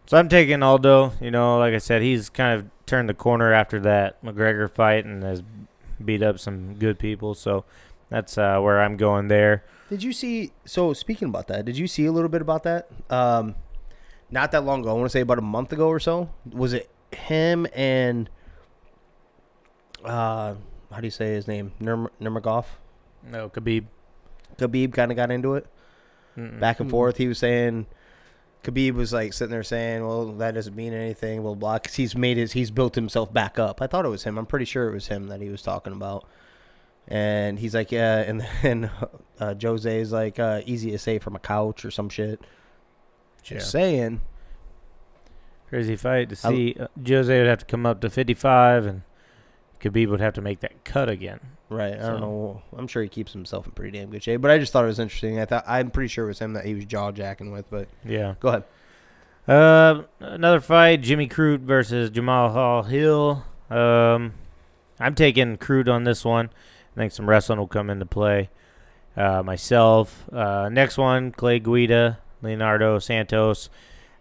So I'm taking Aldo. Like I said, he's kind of turned the corner after that McGregor fight and has beat up some good people. So that's where I'm going there. Did you see? So speaking about that, did you see a little bit about that? Not that long ago. I want to say about a month ago or so. Was it him and how do you say his name? Nurmagomedov? No, Khabib. Khabib kind of got into it. Back and forth. He was saying. Khabib was like sitting there saying, "Well, that doesn't mean anything." Blah blah. Because he's built himself back up. I thought it was him. I'm pretty sure it was him that he was talking about. And he's like, "Yeah," and then Jose is like, "Easy to say from a couch or some shit." Just saying. Crazy fight to see. Jose would have to come up to 55, and Khabib would have to make that cut again. Right. I don't know. I'm sure he keeps himself in pretty damn good shape. But I just thought it was interesting. I'm pretty sure it was him that he was jaw jacking with. But yeah. Go ahead. Another fight: Jimmy Kroot versus Jamal Hill. I'm taking Kroot on this one. I think some wrestling will come into play. Myself. Next one: Clay Guida, Leonardo Santos.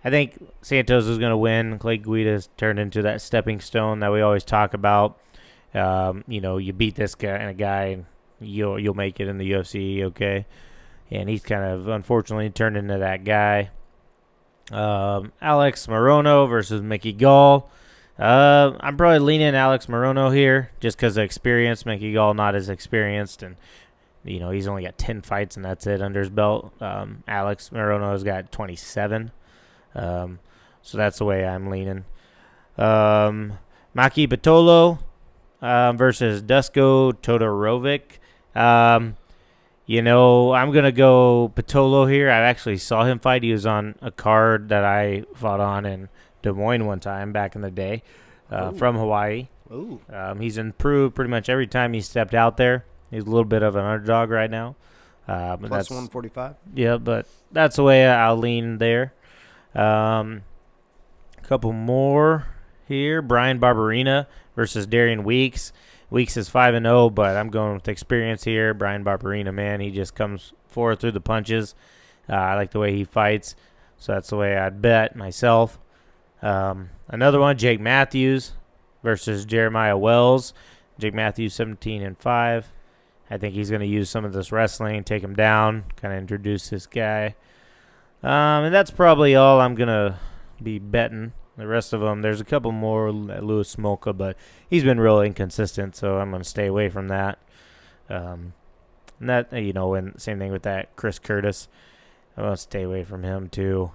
I think Santos is going to win. Clay Guida's turned into that stepping stone that we always talk about. You beat this guy and you'll make it in the UFC, okay? And he's kind of unfortunately turned into that guy. Alex Morono versus Mickey Gall. I'm probably leaning Alex Morono here just because of experience. Mickey Gall not as experienced, and he's only got 10 fights and that's it under his belt. Alex Morono has got 27. So that's the way I'm leaning. Maki Pitolo versus Dusko Todorovic. I'm going to go Pitolo here. I actually saw him fight. He was on a card that I fought on in Des Moines one time back in the day from Hawaii. Ooh. He's improved pretty much every time he stepped out there. He's a little bit of an underdog right now. Plus 145? Yeah, but that's the way I'll lean there. Couple more here. Brian Barberina versus Darian Weeks. Weeks is 5-0, but I'm going with experience here. Brian Barberina, man, he just comes forward through the punches. I like the way he fights, so that's the way I'd bet myself. Another one, Jake Matthews versus Jeremiah Wells. Jake Matthews 17-5. I think he's going to use some of this wrestling, take him down, kind of introduce this guy. And that's probably all I'm going to be betting. The rest of them, there's a couple more, Louis Smolka, but he's been real inconsistent, so I'm going to stay away from that. And that, and same thing with that Chris Curtis. I'm going to stay away from him too.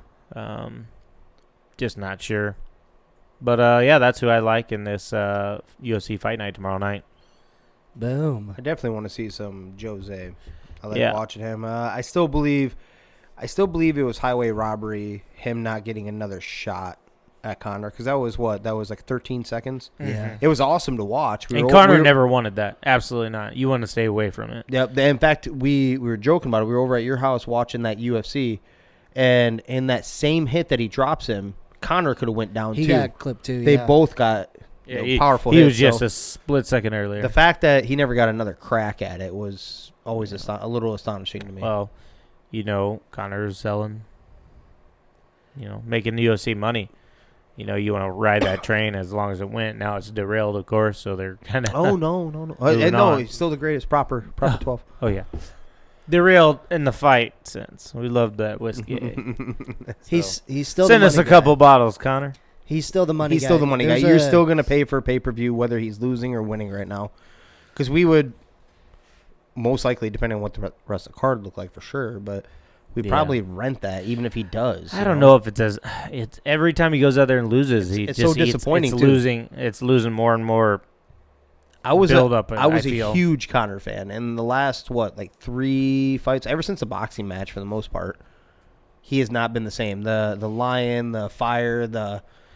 Just not sure. But, that's who I like in this UFC Fight Night tomorrow night. Boom. I definitely want to see some Jose. I like watching him. I still believe it was highway robbery, him not getting another shot at Conor, because that was like 13 seconds. Yeah. It was awesome to watch. Conor never wanted that. Absolutely not. You want to stay away from it. Yeah. In fact, we were joking about it. We were over at your house watching that UFC, and in that same hit that he drops him, Conor could have went down too. He got clipped too. They both got powerful hits. He was just a split second earlier. The fact that he never got another crack at it was always a little astonishing to me. Well, Conor's selling, making the UFC money. You want to ride that train as long as it went. Now it's derailed, of course, so they're kind of. Oh, no. No, he's still the greatest. Proper 12. Oh, yeah. Derailed in the fight sense. We love that whiskey. He's still Send the us a money couple guy. Bottles, Conor. He's still the money guy. He's still the money guy. You're still going to pay for pay-per-view whether he's losing or winning right now. Because we would most likely, depending on what the rest of the card look like for sure, but we'd probably rent that even if he does. I don't know if it's every time he goes out there and loses, it's so disappointing too. It's losing more and more. I was a huge Conor fan, and the last 3 fights, ever since the boxing match for the most part, he has not been the same. The lion, the fire,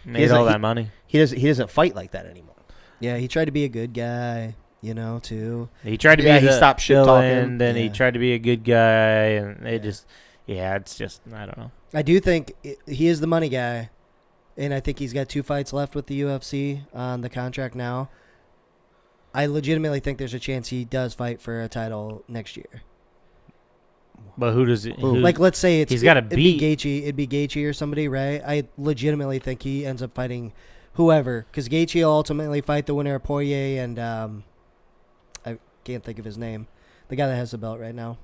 made all that money. He doesn't fight like that anymore. Yeah, he tried to be a good guy, too. He tried to be. He stopped shit talking. Then he tried to be a good guy, and it's just I don't know. I do think he is the money guy, and I think he's got 2 fights left with the UFC on the contract now. I legitimately think there's a chance he does fight for a title next year. But who does it? Let's say he's got to beat Gaethje. It'd be Gaethje or somebody, right? I legitimately think he ends up fighting whoever, because Gaethje will ultimately fight the winner of Poirier and I can't think of his name, the guy that has the belt right now.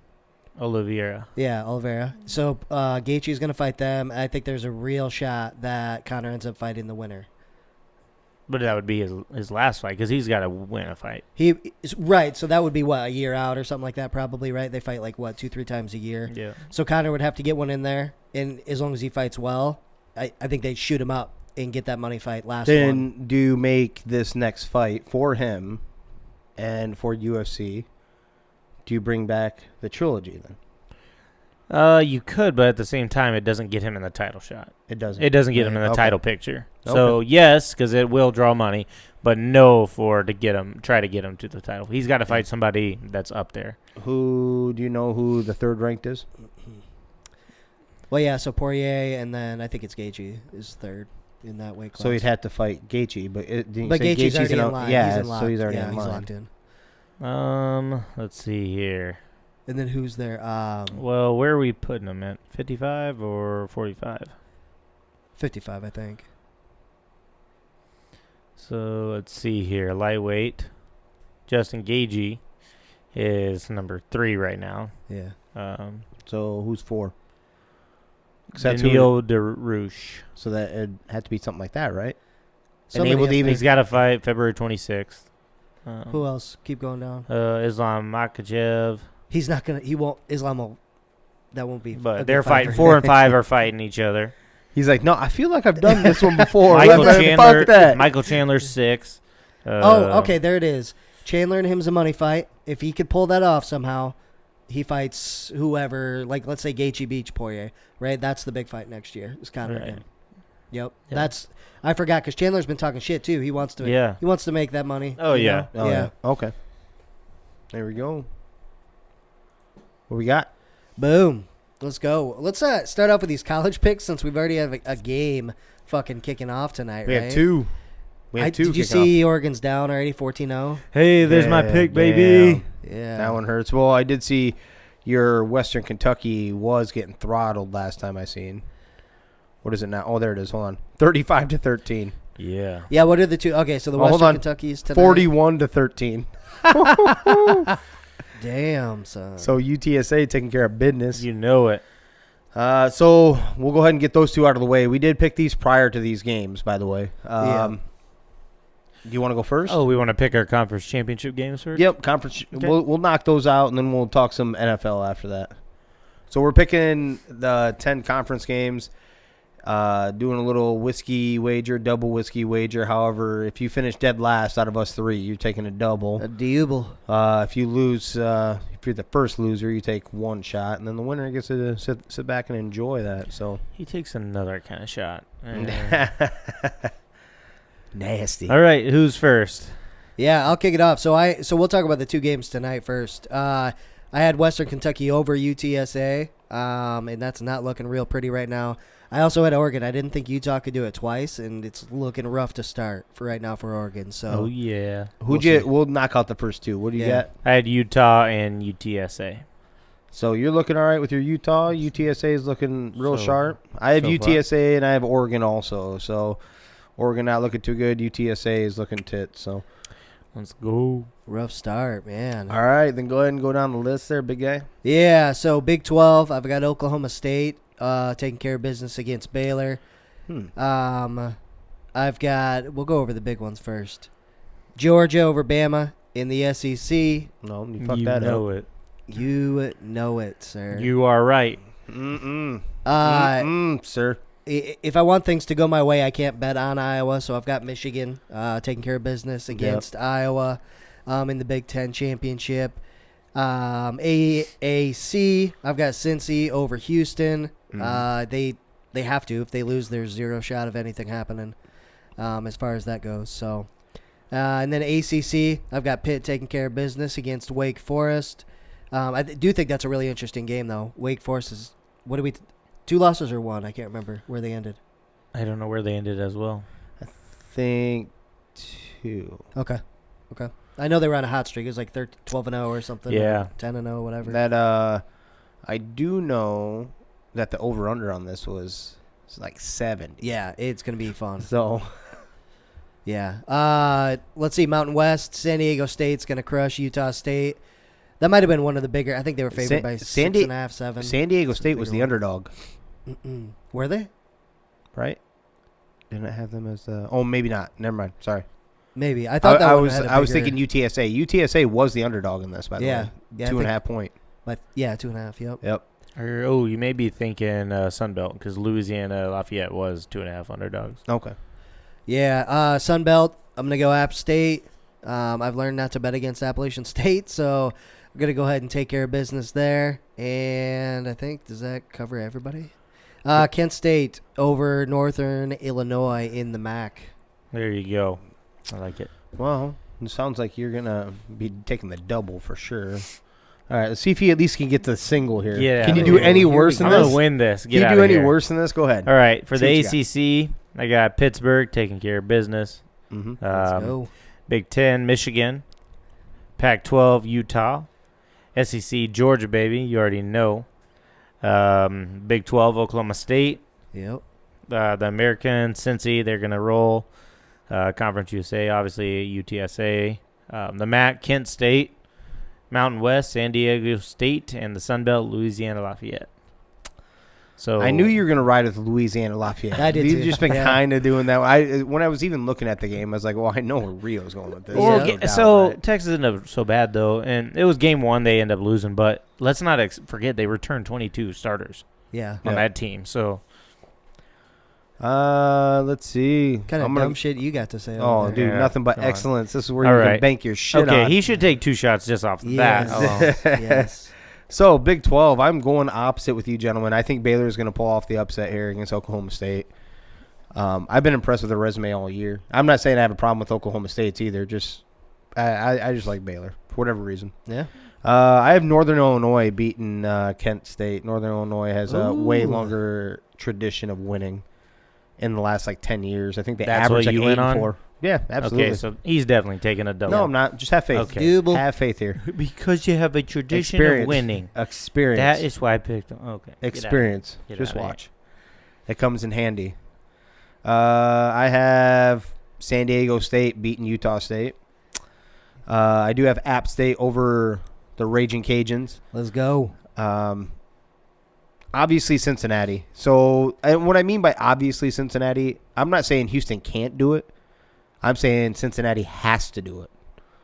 Oliveira. Yeah, Oliveira. So Gaethje is going to fight them. I think there's a real shot that Conor ends up fighting the winner. But that would be his last fight, because he's got to win a fight. Right, so that would be, a year out or something like that probably, right? They fight 2-3 times a year. Yeah. So Conor would have to get one in there, and as long as he fights well, I think they'd shoot him up and get that money fight last one. Then do you make this next fight for him and for UFC? Do you bring back the trilogy then? You could, but at the same time, it doesn't get him in the title shot. It doesn't. It doesn't get him in the title picture. Okay. So yes, because it will draw money, but no try to get him to the title. He's got to fight somebody that's up there. Do you know who the third ranked is? Well, yeah. So Poirier, and then I think it's Gaethje is third in that weight class. So he'd have to fight Gaethje, but Gaethje's already in line. Yeah, he's so he's already in he's line. locked in. Let's see here. And then who's there? Well, where are we putting him at? 55 or 45? 55, I think. So let's see here. Lightweight. Justin Gaethje is number 3 right now. Yeah. So who's 4? Neal DeRouche. So that it had to be something like that, right? He's got to fight February 26th. Who else? Keep going down. Islam Makhachev. He's not gonna. He won't. That won't be. But they're fighting. 4 and 5 are fighting each other. He's like, no, I feel like I've done this one before. Michael Chandler's 6. Okay, there it is. Chandler and him's a money fight. If he could pull that off somehow, he fights whoever. Let's say Gaethje beats Poirier, right? That's the big fight next year. It's Conor and him. Yep. I forgot because Chandler's been talking shit too. He wants to. Yeah. He wants to make that money. Oh yeah. Yeah. Okay. There we go. What we got? Boom. Let's go. Let's start off with these college picks since we've already have a game fucking kicking off tonight, We right? have two. Did you see Oregon's down already, 14-0? Hey, there's my pick, baby. Yeah. That one hurts. Well, I did see your Western Kentucky was getting throttled last time I seen. What is it now? Oh, there it is. Hold on. 35-13. Yeah. Yeah, what are the two? Okay, so the hold Western on. Kentucky's tonight. 41-13. Damn, son. So UTSA taking care of business. You know it. So we'll go ahead and get those two out of the way. We did pick these prior to these games, by the way. Yeah. Do you want to go first? Oh, we want to pick our conference championship games first? Yep, conference. Okay. We'll knock those out, and then we'll talk some NFL after that. So we're picking the 10 conference games, doing a little whiskey wager, double whiskey wager. However, if you finish dead last out of us three, you're taking a double. A double. If you lose, if you're the first loser, you take one shot, and then the winner gets to sit back and enjoy that. So He takes another kind of shot. nasty. All right, who's first? Yeah, I'll kick it off. So we'll talk about the two games tonight first. I had Western Kentucky over UTSA, and that's not looking real pretty right now. I also had Oregon. I didn't think Utah could do it twice, and it's looking rough to start for right now for Oregon. So Oh, yeah. We'll knock out the first two. What do you got? I had Utah and UTSA. So you're looking all right with your Utah. UTSA is looking real So- sharp. I have so far. UTSA and I have Oregon also. So Oregon not looking too good. UTSA is looking tits. So Let's go. rough start, man. all right, then go ahead and go down the list there, big guy. Yeah, so Big 12, I've got Oklahoma State taking care of business against Baylor. I've got, we'll go over the big ones first. Georgia over Bama in the SEC. No, you fucked You that know up. it. You know it, sir. You are right. Sir. If I want things to go my way, I can't bet on Iowa, so I've got Michigan taking care of business against Iowa in the Big Ten championship. AAC, I've got Cincy over Houston. They have to. If they lose, there's zero shot of anything happening as far as that goes. So, and then ACC, I've got Pitt taking care of business against Wake Forest. I do think that's a really interesting game, though. Wake Forest is, what do we, 2 losses or 1? I can't remember where they ended. I don't know where they ended as well. Think 2. Okay. I know they were on a hot streak. It was like 12-0 or something. Yeah. 10-0, whatever. That I do know that the over under on this was like 70. Yeah, it's going to be fun. So Yeah. Let's see. Mountain West, San Diego State's going to crush Utah State. That might have been one of the bigger. I think they were favored by 6.5, 7. San Diego State was the underdog, Were they? right? Didn't I have them as oh, maybe not. Never mind. Sorry. Maybe. I thought that I one was had a I was bigger- thinking UTSA. UTSA was the underdog in this, by the Yeah. way. Yeah, I 2.5 point. But yeah, 2.5. Yep. Yep. Or, you may be thinking Sunbelt because Louisiana Lafayette was 2.5 underdogs. Okay. Yeah. Sun Belt. I'm gonna go App State. I've learned not to bet against Appalachian State, so I'm gonna go ahead and take care of business there. And I think, does that cover everybody? Kent State over Northern Illinois in the MAC. There you go. I like it. Well, it sounds like you're gonna be taking the double for sure. All right, let's see if you at least can get to the single here. Yeah. Can you do any Here we worse go. than I'm this? going to win this. Can Get you out do of any here. worse than this? Go ahead. All right. For See the what you ACC, I got Pittsburgh taking care of business. Mm-hmm. Let's go. Big 10, Michigan. Pac-12, Utah. SEC, Georgia, baby. You already know. Big 12, Oklahoma State. Yep. The American, Cincy, they're going to roll. Conference USA, obviously, UTSA. The MAC, Kent State. Mountain West, San Diego State. And the Sun Belt, Louisiana Lafayette. So I knew you were going to ride with Louisiana Lafayette. I did You've too. just been Yeah. kind of doing that. When I was even looking at the game, I was like, well, I know where Rio's going with this. Well, Yeah. No doubt, so right? Texas ended up so bad, though. And it was game 1. They ended up losing. But let's not forget they returned 22 starters Yeah. on Yeah. that team. So Let's see. Kind of I'm dumb gonna- shit you got to say. Oh, over dude, there. Yeah, nothing but come on. excellence. This is where All you right. can bank your shit okay, on. he should take 2 shots just off Yes. that. Yes. So, Big 12, I'm going opposite with you, gentlemen. I think Baylor is going to pull off the upset here against Oklahoma State. I've been impressed with their resume all year. I'm not saying I have a problem with Oklahoma State's either. Just I just like Baylor for whatever reason. Yeah. I have Northern Illinois beating Kent State. Northern Illinois has a way Ooh. longer tradition of winning in the last, 10 years. I think they That's what average, you 8 went and on? 4. Yeah, absolutely. Okay, so he's definitely taking a double. No, I'm not. Just have faith. Okay. Double. Have faith here. Because you have a tradition Experience. of winning. Experience. That is why I picked him. Okay. Get out of here. Experience. Get Just outta here. watch. It comes in handy. I have San Diego State beating Utah State. I do have App State over the Raging Cajuns. Let's go. Obviously Cincinnati. So and what I mean by obviously Cincinnati, I'm not saying Houston can't do it. I'm saying Cincinnati has to do it.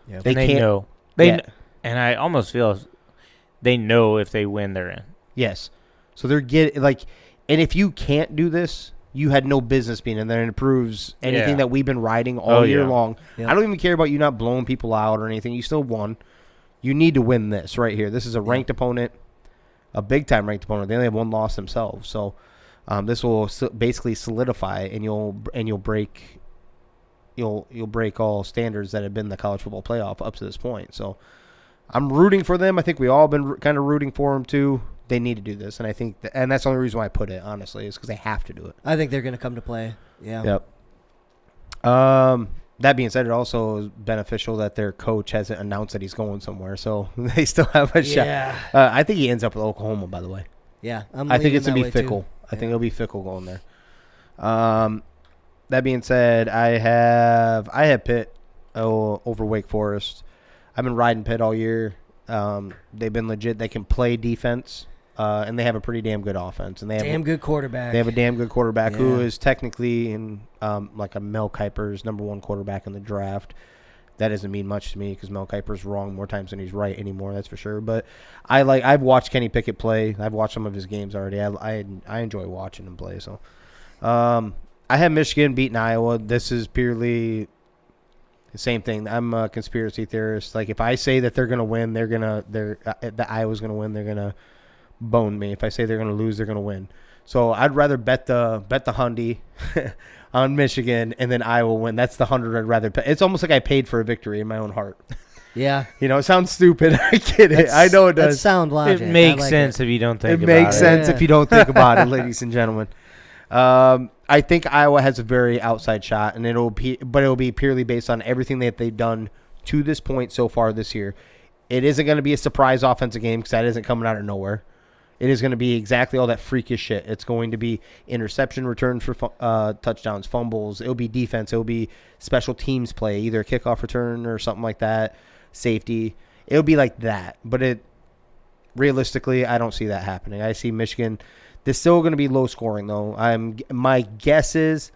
Yeah, They they can't know. And I almost feel they know if they win, they're in. Yes. So they're and if you can't do this, you had no business being in there, and it proves anything that we've been riding all year long. Yep. I don't even care about you not blowing people out or anything. You still won. You need to win this right here. This is a ranked opponent, a big-time ranked opponent. They only have one loss themselves. So this will basically solidify, and you'll break all standards that have been the college football playoff up to this point. So I'm rooting for them. I think we all been kind of rooting for them too. They need to do this, and I think and that's the only reason why I put it, honestly, is because they have to do it. I think they're going to come to play. Yeah. Yep. That being said, it also is beneficial that their coach hasn't announced that he's going somewhere, so they still have a shot. I think he ends up with Oklahoma, by the way. Yeah. I think it's going to be Fickle. Too. I think it'll be Fickle going there. That being said, I have Pitt over Wake Forest. I've been riding Pitt all year. They've been legit. They can play defense, and they have a pretty damn good offense. And they have good quarterback. They have a damn good quarterback who is technically in like a Mel Kiper's #1 quarterback in the draft. That doesn't mean much to me because Mel Kiper's wrong more times than he's right anymore. That's for sure. But I've watched Kenny Pickett play. I've watched some of his games already. I enjoy watching him play. So I have Michigan beating Iowa. This is purely the same thing. I'm a conspiracy theorist. Like if I say that they're gonna win, that Iowa's gonna win. They're gonna bone me. If I say they're gonna lose, they're gonna win. So I'd rather bet the Hundy on Michigan and then Iowa win. That's the 100 I'd rather pay. It's almost like I paid for a victory in my own heart. Yeah. You know, it sounds stupid. I get it. I know it does. That's sound logic. It makes sense if you don't think about it. It makes sense if you don't think about it, ladies and gentlemen. I think Iowa has a very outside shot, and it'll be purely based on everything that they've done to this point so far this year. It isn't going to be a surprise offensive game because that isn't coming out of nowhere. It is going to be exactly all that freakish shit. It's going to be interception returns for touchdowns, fumbles. It'll be defense. It'll be special teams play, either a kickoff return or something like that, safety. It'll be like that. But realistically, I don't see that happening. I see Michigan. They're still going to be low scoring, though. My guess is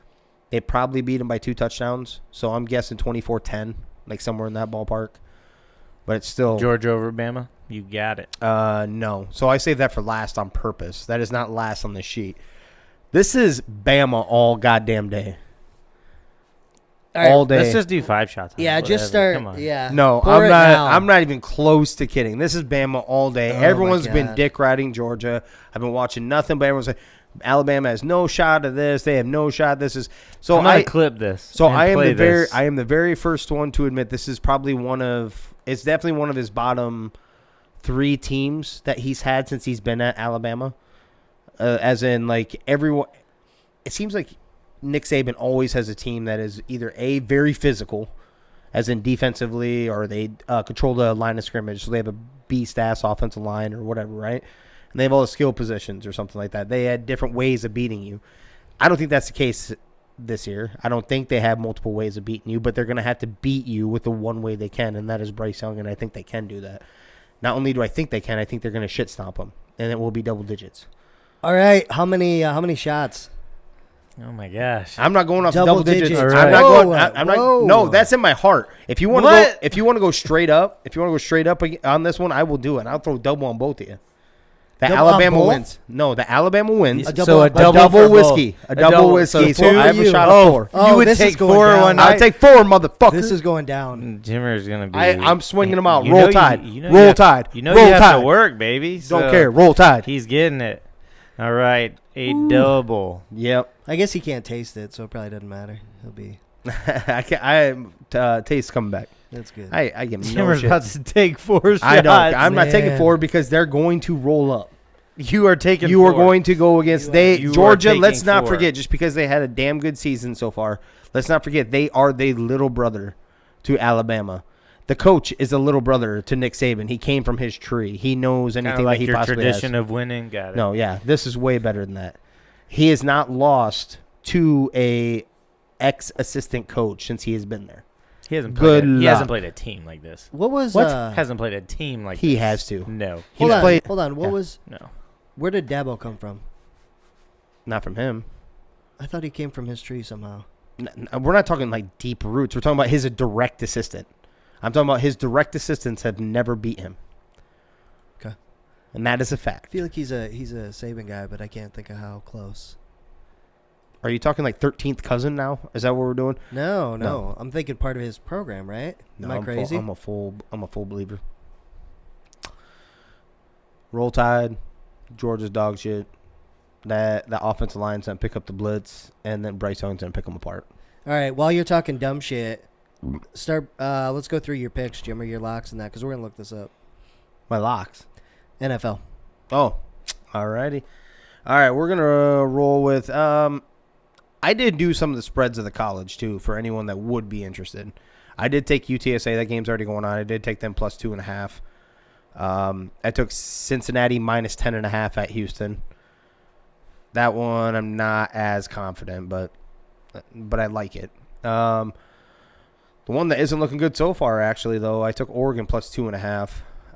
they probably beat them by 2 touchdowns. So I'm guessing 24-10, like somewhere in that ballpark. But it's still Georgia over Bama. You got it. No. So I saved that for last on purpose. That is not last on the sheet. This is Bama all goddamn day. All day. Let's just do 5 shots. Yeah, just start. Come on. Yeah. No, Pour it now. I'm not even close to kidding. This is Bama all day. Oh, Everyone's my been God. dick riding Georgia. I've been watching nothing, but everyone's like, Alabama has no shot of this. They have no shot. This is so. I'm gonna clip this. So and I am play this. I am the very first one to admit this is probably it's definitely one of his bottom 3 teams that he's had since he's been at Alabama. As in, like, everyone, it seems like Nick Saban always has a team that is either very physical, as in defensively, or they control the line of scrimmage, so they have a beast-ass offensive line or whatever, right? And they have all the skill positions or something like that. They had different ways of beating you. I don't think that's the case this year. I don't think they have multiple ways of beating you, but they're going to have to beat you with the one way they can, and that is Bryce Young, and I think they can do that. Not only do I think they can, I think they're going to shit stomp them, and it will be double digits. All right. How many shots? Oh my gosh. I'm not going off Double double digits. digits. I'm not Whoa, going. I'm whoa. not. No, that's in my heart. If you want to go straight up, on this one, I will do it. I'll throw double on both of you. The Double on Alabama both? wins. No, the Alabama wins. A double So on a both. double for whiskey. both. A double whiskey. So So two I have for a you. shot of 4. Oh, You would this is take going 4 down. one night. I'll take 4, motherfucker. This is going down. Jimmer's gonna be. I'm swinging them out. You Roll know Tide. you know Roll you Tide. You know Roll you have Tide. to work, baby. So Don't care. Roll Tide. He's getting it. All right, a double. Yep. I guess he can't taste it, so it probably doesn't matter. He'll be. I can't. Taste coming back. That's good. I get no Jimmer's shit. about to take 4 shots. I don't. I'm not taking man. 4 because they're going to roll up. You are taking. You 4. are going to go against You are Georgia. taking Let's not 4. forget, just because they had a damn good season so far, let's not forget they are the little brother to Alabama. The coach is a little brother to Nick Saban. He came from his tree. He knows Kinda anything like that he your possibly tradition has. of winning. Got it. No, yeah, this is way better than that. He has not lost to a ex-assistant coach since he has been there. He hasn't Good played. He luck. hasn't played a team like this. What was Hasn't played a team like He this. has to. No. He's hold played. on. What Yeah. was? No. Where did Dabo come from? Not from him. I thought he came from his tree somehow. We're not talking like deep roots. We're talking about his direct assistant. I'm talking about his direct assistants have never beat him. Okay. And that is a I fact. feel like he's a Saban guy, but I can't think of how close. Are you talking like 13th cousin now? Is that what we're doing? No. I'm thinking part of his program, right? Am I crazy? I'm a full believer. Roll Tide, Georgia's dog shit. That offensive line's gonna pick up the blitz, and then Bryce Young's gonna pick them apart. All right. While you're talking dumb shit, start. Let's go through your picks, Jim, or your locks and that, because we're gonna look this up. My locks. NFL. Oh, alrighty. All right, we're gonna roll with. I did do some of the spreads of the college too for anyone that would be interested. I did take UTSA. That game's already going on. I did take them plus 2.5. I took Cincinnati minus 10.5 at Houston. That one I'm not as confident, but I like it. The one that isn't looking good so far, actually, though, I took Oregon plus 2.5.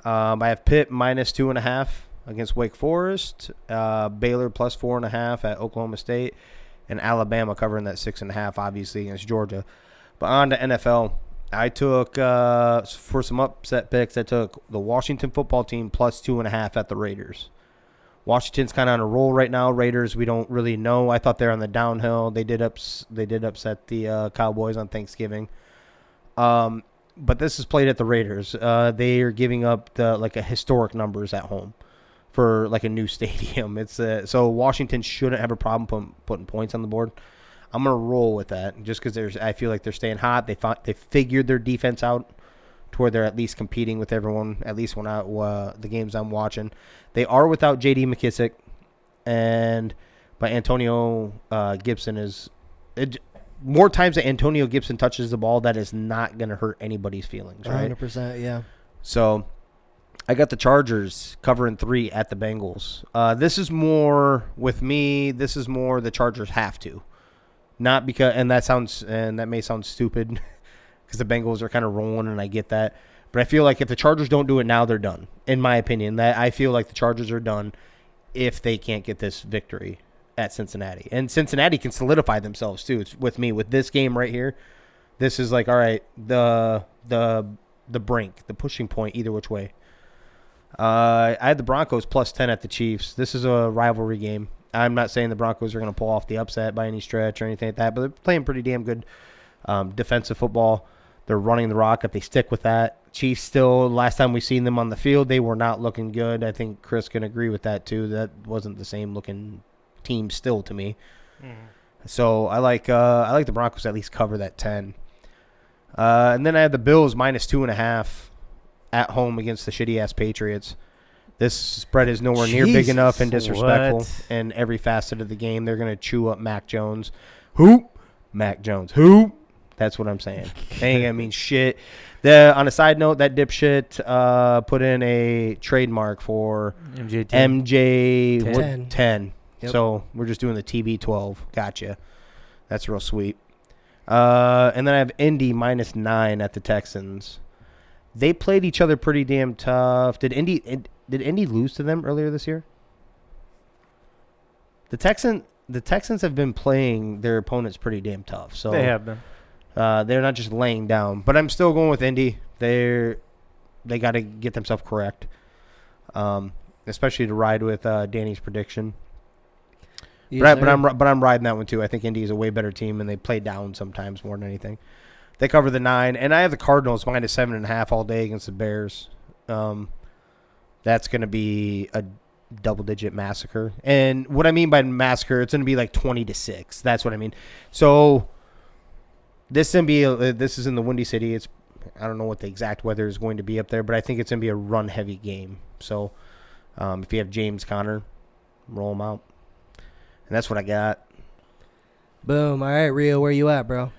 I have Pitt minus 2.5 against Wake Forest. Baylor plus 4.5 at Oklahoma State, and Alabama covering that 6.5, obviously against Georgia. But on to NFL, I took for some upset picks. I took the Washington football team plus 2.5 at the Raiders. Washington's kind of on a roll right now. Raiders, we don't really know. I thought they're on the downhill. They did upset the Cowboys on Thanksgiving. But this is played at the Raiders. They are giving up a historic numbers at home for like a new stadium. It's so Washington shouldn't have a problem putting points on the board. I'm gonna roll with that just because I feel like they're staying hot. They figured their defense out to where they're at least competing with everyone. At least when the games I'm watching, they are without J.D. McKissick, but Antonio Gibson is. More times that Antonio Gibson touches the ball, that is not going to hurt anybody's feelings, right? 100%, yeah. So I got the Chargers covering 3 at the Bengals. This is more, with me, the Chargers have to. Not because, and that may sound stupid because the Bengals are kind of rolling, and I get that. But I feel like if the Chargers don't do it now, they're done. In my opinion, that I feel like the Chargers are done if they can't get this victory at Cincinnati. And Cincinnati can solidify themselves too. It's with me with this game right here. This is like, all right, the brink, the pushing point either which way. I had the Broncos plus 10 at the Chiefs. This is a rivalry game. I'm not saying the Broncos are going to pull off the upset by any stretch or anything like that, but they're playing pretty damn good defensive football. They're running the rock if they stick with that. Chiefs still, last time we seen them on the field, they were not looking good. I think Chris can agree with that too. That wasn't the same looking team still to me. So I like the Broncos to at least cover that 10. And then I have the Bills minus 2.5 at home against the shitty ass Patriots. This spread is nowhere near big enough and disrespectful in every facet of the game. They're gonna chew up Mac Jones. Who? Mac Jones. Who? That's what I'm saying. They ain't gonna mean shit. On a side note, that dipshit put in a trademark for MJ 10. Yep. So we're just doing the TB12. Gotcha. That's real sweet. And then I have Indy minus 9 at the Texans. They played each other pretty damn tough. Did Indy lose to them earlier this year? The Texans have been playing their opponents pretty damn tough. So they have been. They're not just laying down. But I'm still going with Indy. They got to get themselves correct, especially to ride with Danny's prediction. Yes, but I'm riding that one too. I think Indy is a way better team, and they play down sometimes more than anything. They cover the 9, and I have the Cardinals minus 7.5 all day against the Bears. That's going to be a double-digit massacre. And what I mean by massacre, it's going to be like 20-6. That's what I mean. So this is in the Windy City. I don't know what the exact weather is going to be up there, but I think it's going to be a run-heavy game. So if you have James Conner, roll him out. And that's what I got. Boom. All right, Rio, where you at, bro?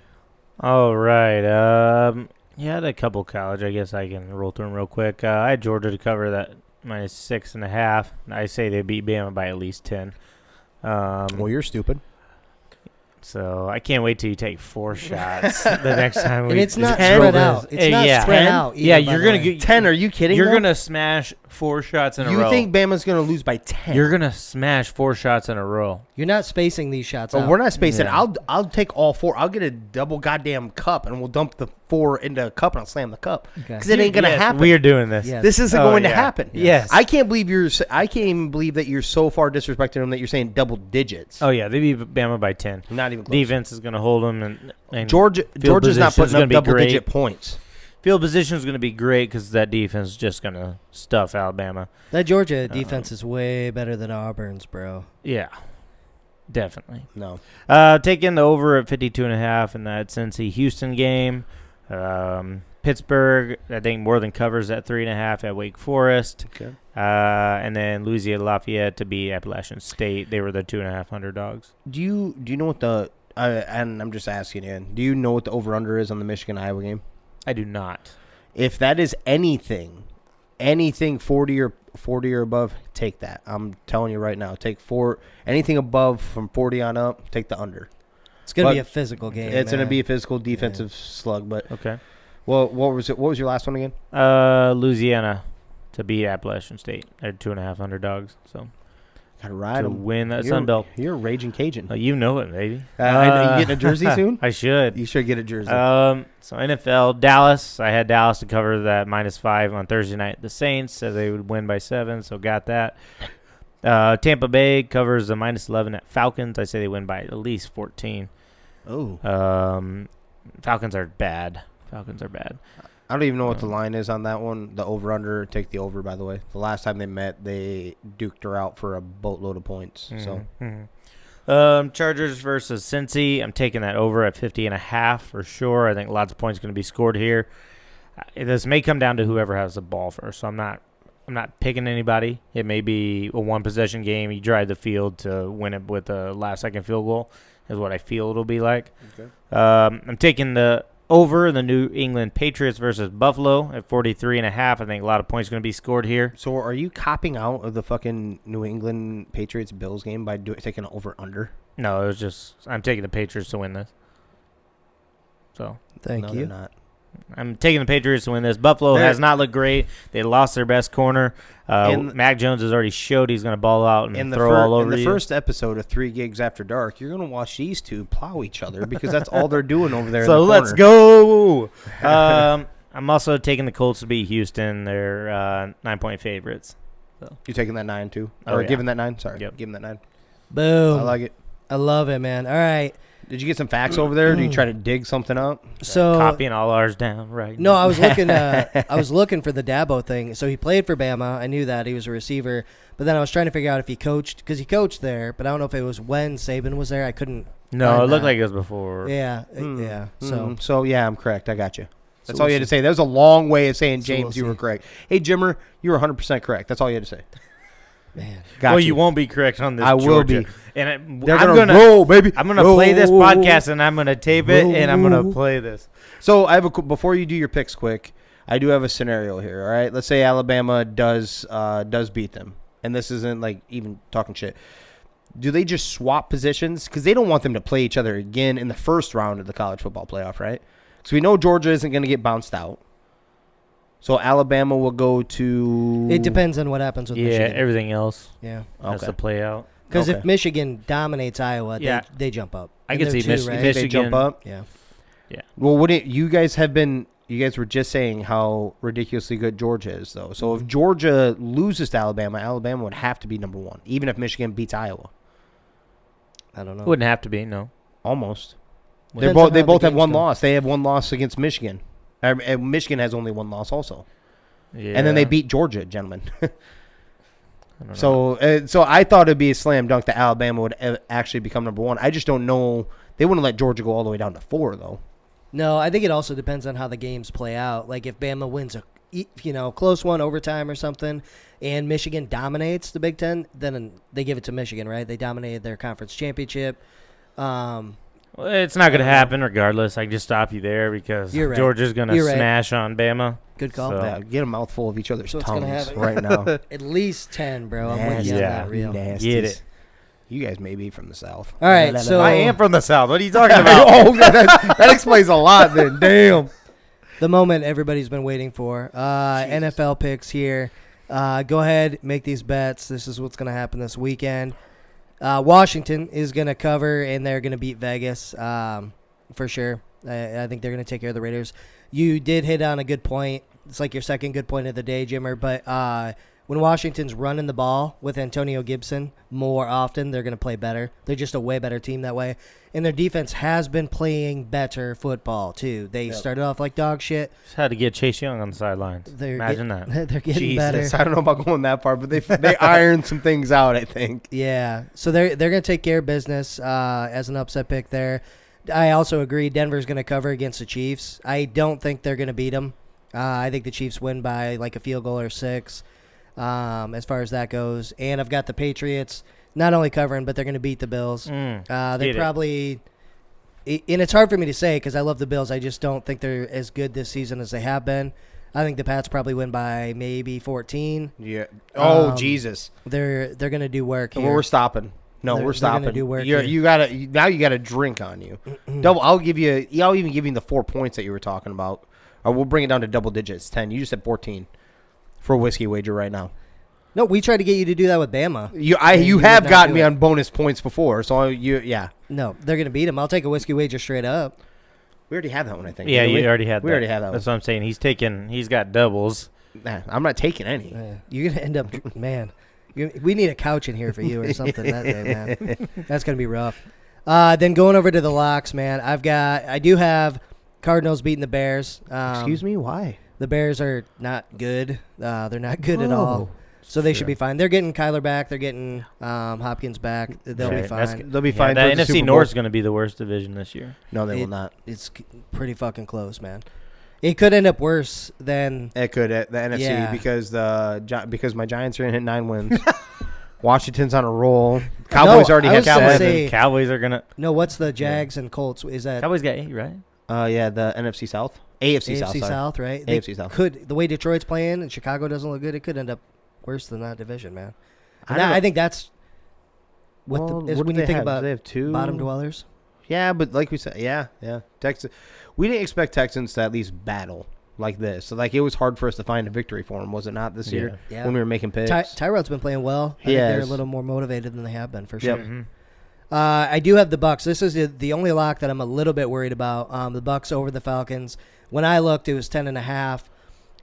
All right. Yeah, I had a couple college. I guess I can roll through them real quick. I had Georgia to cover that minus 6.5. I say they beat Bama by at least 10. Well, you're stupid. So I can't wait till you take 4 shots the next time we. And it's not 10? spread out. It's not spread out. Yeah, Either, you're gonna get 10. Are you kidding? You're though? gonna smash 4 shots in a row. You think Bama's gonna lose by 10? You're gonna smash 4 shots in a row. You're not spacing these shots out. We're not spacing. Yeah. I'll take all 4. I'll get a double goddamn cup, and we'll dump the 4 into a cup, and I'll slam the cup because it ain't gonna happen. We are doing this. Yes. This isn't going to happen. Yes. I can't believe I can't even believe that you're so far disrespecting them that you're saying double digits. Oh yeah, they beat Bama by 10. Not even close. Defense is gonna hold them, and Georgia's not position's putting gonna up be double-digit great. points. Field position is gonna be great because that defense is just gonna stuff Alabama. That Georgia defense is way better than Auburn's, bro. Yeah, definitely. No. Taking the over at 52.5 in that Cincy-Houston game. Pittsburgh, I think more than covers at 3.5 at Wake Forest. Okay. And then Louisiana Lafayette to beat Appalachian State. They were the 2.5 underdogs. Do you know what the and I'm just asking you, do you know what the over-under is on the Michigan-Iowa game? I do not. If that is anything 40 or above, take that. I'm telling you right now. Take anything above from 40 on up, take the under. It's going to be a physical game. It's going to be a physical defensive slug. But Okay. well, what was it? What was your last one again? Louisiana to beat Appalachian State. They're 2.5 underdogs. So Gotta ride to 'em. win that Sun Belt. You're a raging Cajun. You know it, baby. You getting a jersey soon? I should. You should get a jersey. So NFL, Dallas. I had Dallas to cover that -5 on Thursday night. The Saints said they would win by 7, so got that. Tampa Bay covers the -11 at Falcons. I say they win by at least 14. Oh. Falcons are bad. I don't even know what the line is on that one. The over-under, take the over, by the way. The last time they met, they duked her out for a boatload of points. Chargers versus Cincy. I'm taking that over at 50.5 for sure. I think lots of points going to be scored here. This may come down to whoever has the ball first, so I'm not picking anybody. It may be a one-possession game. You drive the field to win it with a last-second field goal is what I feel it'll be like. Okay. I'm taking the over the New England Patriots versus Buffalo at 43.5. I think a lot of points going to be scored here. So are you copping out of the fucking New England Patriots-Bills game by taking an over-under? No, it was just I'm taking the Patriots to win this. So Thank you. They're not. I'm taking the Patriots to win this. Buffalo has not looked great. They lost their best corner. Mac Jones has already showed he's going to ball out and throw all over you. In the first episode of 3 Gigs After Dark, you're going to watch these two plow each other because that's all they're doing over there. So in the let's corner. go. I'm also taking the Colts to beat Houston. They're 9-point favorites. So. You taking that 9 too? Oh, or yeah. giving that 9? Sorry. Yep. Giving that 9. Boom. I like it. I love it, man. All right. Did you get some facts over there? Or do you try to dig something up? So copying all ours down, right? No, I was looking. I was looking for the Dabo thing. So he played for Bama. I knew that he was a receiver, but then I was trying to figure out if he coached because he coached there. But I don't know if it was when Saban was there. I couldn't. No, it looked that. like it was before. Yeah, yeah. So yeah, I'm correct. I got you. That's all you had to say. That was a long way of saying, James, you were correct. Hey, Jimmer, you were 100% correct. That's all you had to say. Man. Got well, you won't be correct on this. I will Georgia. be. And They're I'm gonna gonna roll, baby. I'm gonna Roll. play this podcast and I'm gonna tape it and I'm gonna play this. So I have before you do your picks quick, I do have a scenario here. All right, let's say Alabama does beat them, and this isn't like even talking shit. Do they just swap positions because they don't want them to play each other again in the first round of the college football playoff, right? So we know Georgia isn't going to get bounced out. So Alabama will go to. It depends on what happens with Michigan. Yeah, everything else Yeah. has to play out. Because Okay. if Michigan dominates Iowa, Yeah. they jump up. I And can they're see two, Michigan. right? They jump up. Yeah. Well, wouldn't you guys have been? You guys were just saying how ridiculously good Georgia is, though. So if Georgia loses to Alabama, Alabama would have to be number 1, even if Michigan beats Iowa. I don't know. Wouldn't have to be, no. Almost. Depends on They how both the have one games go. loss. They have one loss against Michigan. And Michigan has only one loss also. Yeah. And then they beat Georgia, gentlemen. I don't know. So I thought it'd be a slam dunk that Alabama would actually become number 1. I just don't know. They wouldn't let Georgia go all the way down to 4, though. No, I think it also depends on how the games play out. Like if Bama wins a close one, overtime or something, and Michigan dominates the Big Ten, then they give it to Michigan, right? They dominated their conference championship. Well, it's not going to happen regardless. I can just stop you there because You're right. Georgia's going to You're right. smash on Bama. Good call. So- Yeah, get a mouthful of each other's So what's gonna tongues happen? right now. At least 10, bro. I'm with you on Yeah. that, real. Nasties. Get it. You guys may be from the South. All right, so I am from the South. What are you talking about? That explains a lot then. Damn. the moment everybody's been waiting for. NFL picks here. Go ahead, make these bets. This is what's going to happen this weekend. Washington is going to cover, and they're going to beat Vegas for sure. I think they're going to take care of the Raiders. You did hit on a good point. It's like your second good point of the day, Jimmer. But when Washington's running the ball with Antonio Gibson more often, they're going to play better. They're just a way better team that way. And their defense has been playing better football, too. They started off like dog shit. Just had to get Chase Young on the sidelines. Imagine that. They're getting Jesus, better. I don't know about going that far, but they ironed some things out, I think. Yeah. So they're going to take care of business as an upset pick there. I also agree Denver's going to cover against the Chiefs. I don't think they're going to beat them. I think the Chiefs win by like a field goal or 6 as far as that goes. And I've got the Patriots not only covering, but they're going to beat the Bills. They're probably – and it's hard for me to say because I love the Bills. I just don't think they're as good this season as they have been. I think the Pats probably win by maybe 14. Yeah. Oh, Jesus. They're going to do work here. Well, we're stopping. No, we're stopping. They're gonna do work you here. you got a drink on you. Double. I'll even give you the 4 points that you were talking about. We'll bring it down to double digits. 10. You just said 14 for a whiskey wager right now. No, we tried to get you to do that with Bama. You have gotten me on bonus points before, so yeah. No, they're gonna beat him. I'll take a whiskey wager straight up. We already have that one, I think. Yeah, you already had that. We already have that That's one. what I'm saying. He's got doubles. Nah, I'm not taking any. You're gonna end up, man. We need a couch in here for you or something that day, man. That's gonna be rough. Then going over to the locks, man. I do have Cardinals beating the Bears. Excuse me, why? The Bears are not good. They're not good at all. So they should be fine. They're getting Kyler back. They're getting Hopkins back. They'll be fine. They'll be fine. The NFC North is going to be the worst division this year. No, they will not. It's pretty fucking close, man. It could end up worse than it could at the NFC because my Giants are going to hit 9 wins. Washington's on a roll. Cowboys already have Cowboys. Cowboys are going to. No, what's the Jags and Colts? Is that Cowboys got 8, right? Yeah, the NFC South. AFC South, right? AFC South. The way Detroit's playing and Chicago doesn't look good, it could end up worse than that division, man. I think that's when you think about they have 2 bottom dwellers. Yeah, but like we said, yeah. Texas. We didn't expect Texans to at least battle like this. So like it was hard for us to find a victory for them, was it not this year? Yeah. When we were making picks. Tyrod's been playing well. I think they're a little more motivated than they have been for sure. Yep. Mm-hmm. I do have the Bucks. This is the only lock that I'm a little bit worried about. The Bucks over the Falcons. When I looked, it was 10.5.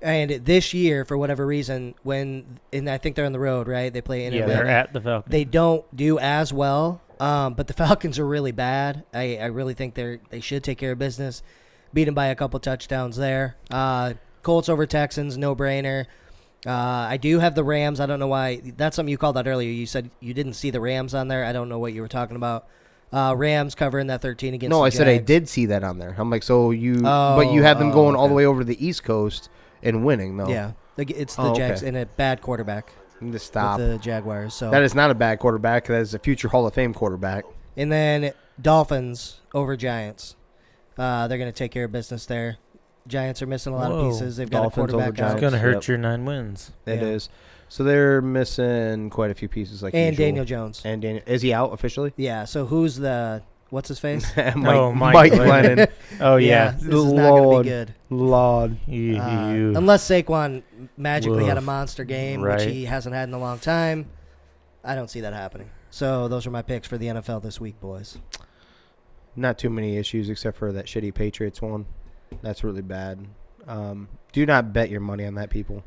And this year, for whatever reason, and I think they're on the road, right? They play in Atlanta. They're at the Falcons. They don't do as well, but the Falcons are really bad. I really think they should take care of business. Beat them by a couple touchdowns there. Colts over Texans, no brainer. I do have the Rams. I don't know why. That's something you called out earlier. You said you didn't see the Rams on there. I don't know what you were talking about. Rams covering that 13 against the I Jags. said I did see that on there. I'm like, but you have them going all the way over to the East Coast and winning, though. Yeah. It's the Jags and a bad quarterback. Just stop. With the Jaguars. So that is not a bad quarterback. That is a future Hall of Fame quarterback. And then Dolphins over Giants. They're going to take care of business there. Giants are missing a lot of pieces. They've got Dolphins a quarterback out. It's going to hurt your 9 wins. It is. So they're missing quite a few pieces, like and usual. Daniel Jones. And Daniel, is he out officially? Yeah. So who's what's his face? Mike Glennon. Oh yeah, this is not going to be good. Lord. Unless Saquon magically had a monster game, right. which he hasn't had in a long time, I don't see that happening. So those are my picks for the NFL this week, boys. Not too many issues except for that shitty Patriots one. That's really bad. Do not bet your money on that, people.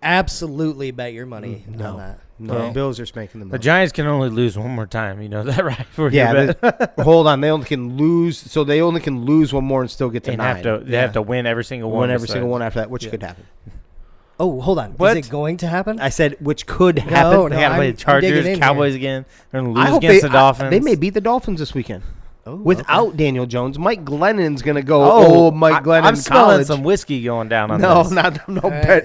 Absolutely bet your money on that. No, Bills are spanking them. The Giants can only lose one more time. You know that, right? Yeah. Hold on. They only can lose. So they only can lose one more and still get to 9. They have to win every single one. Win every single one after that, which could happen. Oh, hold on. What? Is it going to happen? I said which could happen. No, They got to play the Chargers, Cowboys again. They're going to lose against the Dolphins. They may beat the Dolphins this weekend. Oh, without Daniel Jones. Mike Glennon's going to go, Mike Glennon I'm smelling college. some whiskey going down on this.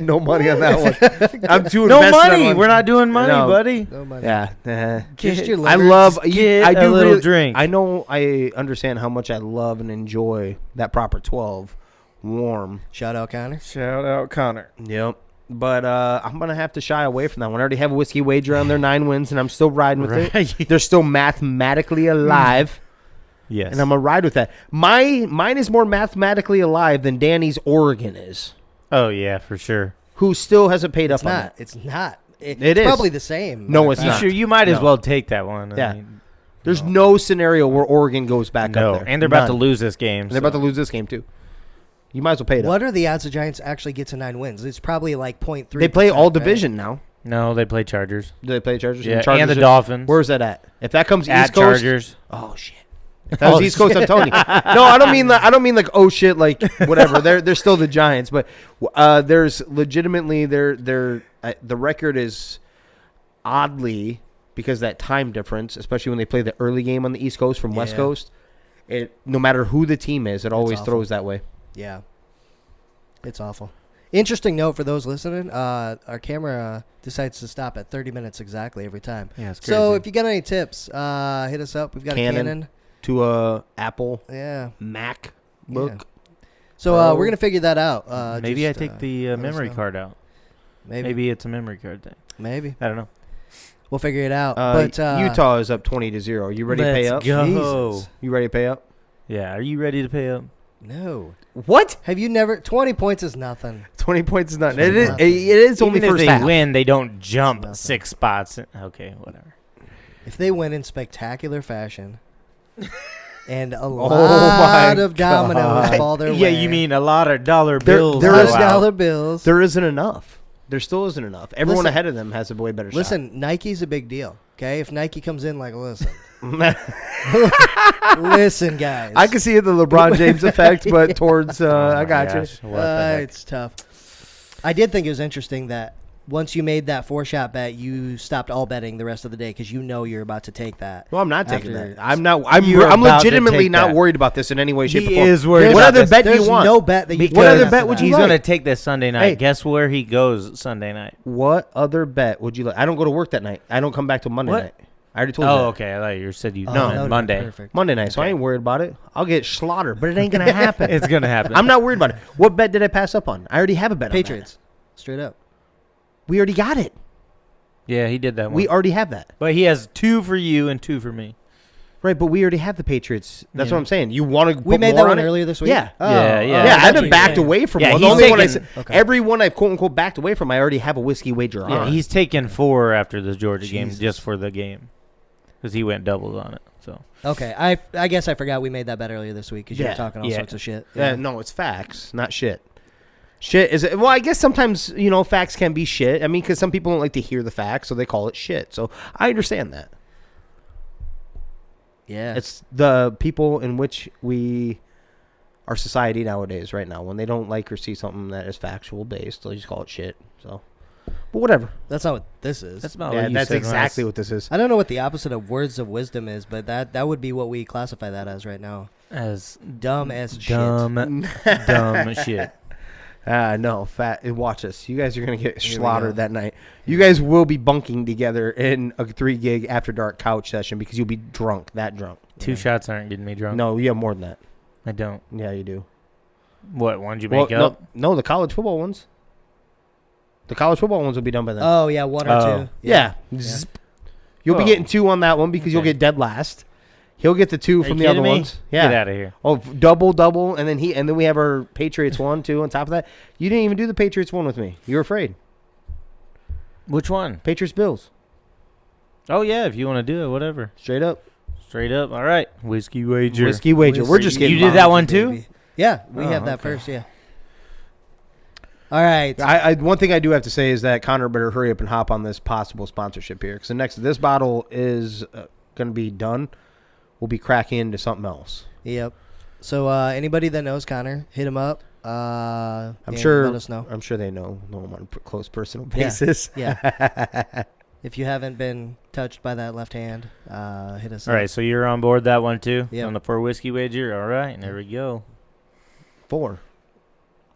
No money on that one. I'm too no invested money. on one. We're not doing money, buddy. No money. Yeah. Just your I leverage. love Get I do a little really, drink. I know I understand how much I love and enjoy that proper 12 warm. Shout out, Connor. Shout out Conor. Yep. But I'm going to have to shy away from that one. I already have a whiskey wager on their 9 wins, and I'm still riding with it. They're still mathematically alive. Yes. And I'm going to ride with that. Mine is more mathematically alive than Danny's Oregon is. Oh, yeah, for sure. Who still hasn't paid up on that. It's not. It It's is. probably the same. No, it's not. Sure, you might as No. well take that one. Yeah. There's no scenario where Oregon goes back up there. And they're about to None. lose this game. And they're about to lose this game, too. You might as well pay it up. What are the odds the Giants actually get to 9 wins? It's probably like 0.3. They play all division now. No, they play Chargers. Do they play Chargers? Yeah, Chargers and the Dolphins. Where's that at? If that comes At East Coast. Chargers. Oh, shit. If that was East Coast, I'm telling you. No, I don't mean like oh shit, like whatever. They're still the Giants, but there's legitimately the record is oddly because that time difference, especially when they play the early game on the East Coast from West Coast. No matter who the team is, it always throws that way. Yeah, it's awful. Interesting note for those listening: our camera decides to stop at 30 minutes exactly every time. Yeah, it's crazy. So if you got any tips, hit us up. We've got a Canon. To a Apple Yeah. Mac book. Yeah. So we're gonna figure that out. Maybe I take the memory know. card out. Maybe it's a memory card thing. Maybe I don't know. we'll figure it out. But Utah is up 20-0. Are you ready to pay up? Go. Jesus. You ready to pay up? Yeah, are you ready to pay up? No. What? Have you never? 20 points is nothing. 20 points is nothing. It's It is. nothing. It is only Even if first they half. win, they don't jump Nothing. 6 spots. Okay, whatever. If they win in spectacular fashion, and a my lot of dominoes God. fall their way. Yeah, you mean a lot of dollar There- bills? there $100 is- go out. dollar bills. There isn't enough. There still isn't enough. Everyone Listen- ahead of them has a way better shot. Listen, Nike's a big deal. Okay, if Nike comes in, like, listen, listen, guys. I can see the LeBron James effect, but towards I got you. Gosh, what the heck? It's tough. I did think it was interesting that once you made that 4-shot bet, you stopped all betting the rest of the day because you know you're about to take that. Well, I'm not taking After- that. I'm not. I'm You're about to legitimately take not that. worried about this in any way, shape, or He form. is worried What about other this. bet do There's you want? no bet that you What can other after bet would that. you He's like? going to take this Sunday night. Hey. Guess where he goes Sunday night? What other bet would you like? I don't go to work that night. I don't come back till Monday What? night. I already told you. Oh, that. okay. I thought you said you Oh, No. that would've been Monday. perfect. Monday night, so I Okay. ain't worried about it. I'll get slaughtered, but it ain't gonna happen. It's going to happen. I'm not worried about it. What bet did I pass up on? I already have a bet. Patriots, straight up. On that. We already got it. Yeah, he did that one. We already have that. But he has 2 for you and 2 for me. Right, but we already have the Patriots. That's Yeah. what I'm saying. You want to? We made that one earlier this week. Yeah. Oh, Yeah, oh, yeah. Yeah, I that's haven't what backed you're away from Yeah, one. he's The only one I taking- said, Okay. everyone I've quote unquote backed away from, I already have a whiskey wager Yeah, on. he's taken 4 after the Georgia game Jesus. just for the game because he went doubles on it. So saying. Okay, I guess I forgot we made that bet earlier this week because you Yeah. were talking all Yeah. sorts of shit. No, it's facts, not shit. Shit is well. I guess sometimes facts can be shit. I mean, because some people don't like to hear the facts, so they call it shit. So I understand that. Yeah. It's the people in which our society nowadays, right now, when they don't like or see something that is factual based, they just call it shit. So, but whatever. That's not what this is. that's about Yeah, what you that's said exactly last- what this is. I don't know what the opposite of words of wisdom is, but that would be what we classify that as right now. as Dumb as dumb, dumb shit. No, watch us. You guys are gonna get Here we slaughtered go. that night. You guys will be bunking together in a 3-gig after dark couch session because you'll be drunk, that drunk. 2 shots aren't getting me drunk. No, you have more than that. I don't. Yeah, you do. What one'd you Well, make up? No, the college football ones. The college football ones will be done by then. Oh yeah, 1 or Oh. 2. Yeah. Zip. You'll be Oh. getting 2 on that one because you'll Okay. get dead last. He'll get the 2 Are from you the other kidding me? ones. Yeah. Get out of here. Oh, double, and then we have our Patriots 1, 2 on top of that. You didn't even do the Patriots 1 with me. You were afraid. Which one? Patriots Bills. Oh yeah, if you want to do it, whatever. Straight up. Straight up. All right. Whiskey wager. Whiskey wager. We're just You getting did that one too? Baby. Yeah, we Oh, have that okay. first. Yeah. All right. One thing I do have to say is that Conor better hurry up and hop on this possible sponsorship here because this bottle is going to be done. We'll be cracking into something else. Yep. So anybody that knows Connor, hit him up. I'm and sure. Let us know. I'm sure they know him on a close personal Yeah. basis. Yeah. If you haven't been touched by that left hand, hit us All up. right, so you're on board that one too? Yeah. On the 4 whiskey wager? All right, there we go. 4.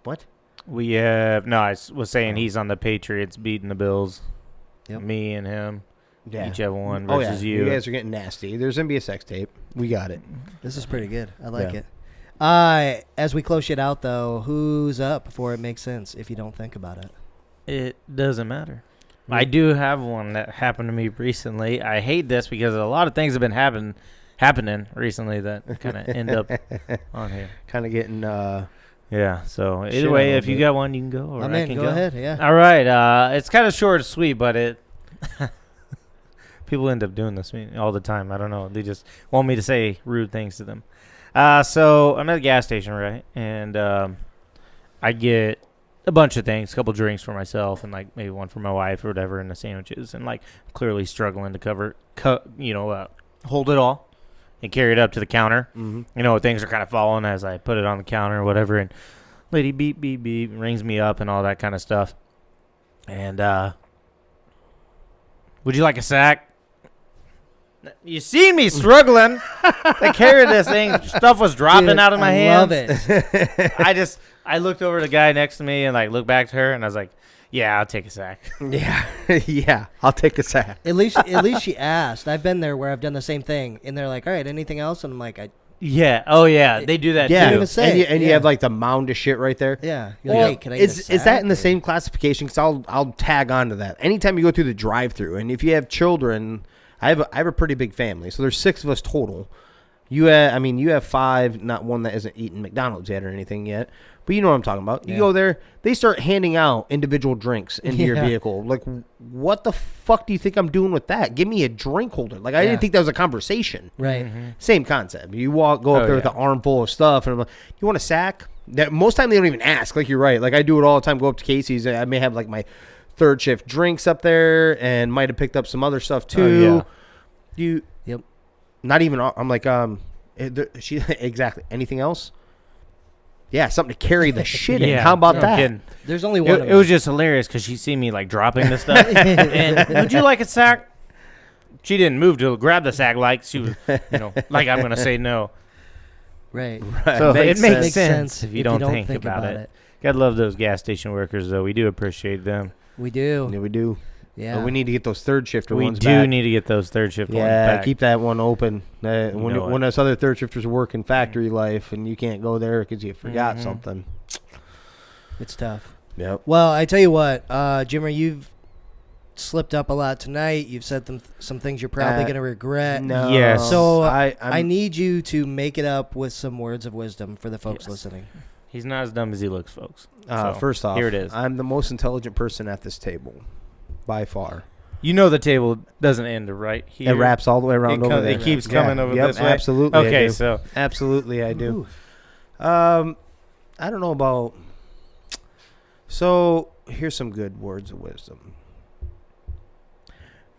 What? We have, no, I was saying he's on the Patriots beating the Bills. Yep. Me and him. Yeah. Each have one Oh, versus yeah. you. You guys are getting nasty. There's going to be a sex tape. We got it. This is pretty good. I like Yeah. it. As we close shit out, though, who's up before it makes sense if you don't think about it? It doesn't matter. I do have one that happened to me recently. I hate this because a lot of things have been happening recently that kind of end up on here. Kind of getting Yeah, so either way, if you got one, you can go. Or I can go ahead, yeah. All right, it's kind of short and sweet, but it people end up doing this all the time. I don't know. They just want me to say rude things to them. So I'm at the gas station, right? And I get a bunch of things, a couple drinks for myself and like maybe one for my wife or whatever, and the sandwiches, and like clearly struggling to hold it all and carry it up to the counter. Mm-hmm. Things are kind of falling as I put it on the counter or whatever, and lady beep beep beep rings me up and all that kind of stuff. And would you like a sack? You seen me struggling to carry this thing. Stuff was dropping out of my hands. Love it. I looked over at the guy next to me and like looked back to her, and I was like, "Yeah, I'll take a sack." Yeah, I'll take a sack. At least she asked. I've been there where I've done the same thing, and they're like, "All right, anything else?" And I'm like, "Yeah, oh yeah, they do that yeah. too." Even say, and you have like the mound of shit right there. Yeah. Well, like, hey, can I get a sack? Is that in the same classification? Because I'll tag on to that. Anytime you go through the drive-through, and if you have children, I have a pretty big family, so there's 6 of us total. You have 5, not one that isn't eating McDonald's yet or anything yet. But you know what I'm talking about. You go there, they start handing out individual drinks into your vehicle. Like, what the fuck do you think I'm doing with that? Give me a drink holder. Like, I didn't think that was a conversation. Right. Mm-hmm. Same concept. You go up there with an armful of stuff, and I'm like, you want a sack? That most time they don't even ask. Like, you're right. Like, I do it all the time. Go up to Casey's. I may have like my third shift drinks up there, and might have picked up some other stuff too. Yep. Not even. I'm like, she exactly. Anything else? Yeah, something to carry the shit in. How about that? Kidding. There's only one. It was just hilarious because she seen me like dropping the stuff. And would you like a sack? She didn't move to grab the sack like she was, like I'm gonna say no. Right. So it makes sense if you don't think about it. Gotta love those gas station workers though. We do appreciate them. We do. Yeah, we do. Yeah. But we need to get those third shifter ones back. We do need to get those third shift ones back. Yeah, keep that one open. When us other third shifters work in factory life and you can't go there because you forgot something. It's tough. Yep. Well, I tell you what, Jimmer, you've slipped up a lot tonight. You've said some things you're probably going to regret. No. Yes. So I need you to make it up with some words of wisdom for the folks listening. He's not as dumb as he looks, folks. First off, here it is. I'm the most intelligent person at this table. By far. You know the table doesn't end right here. It wraps all the way around over there. It keeps coming over this way. Absolutely. Okay, so. Absolutely, I do. I don't know about. So, here's some good words of wisdom.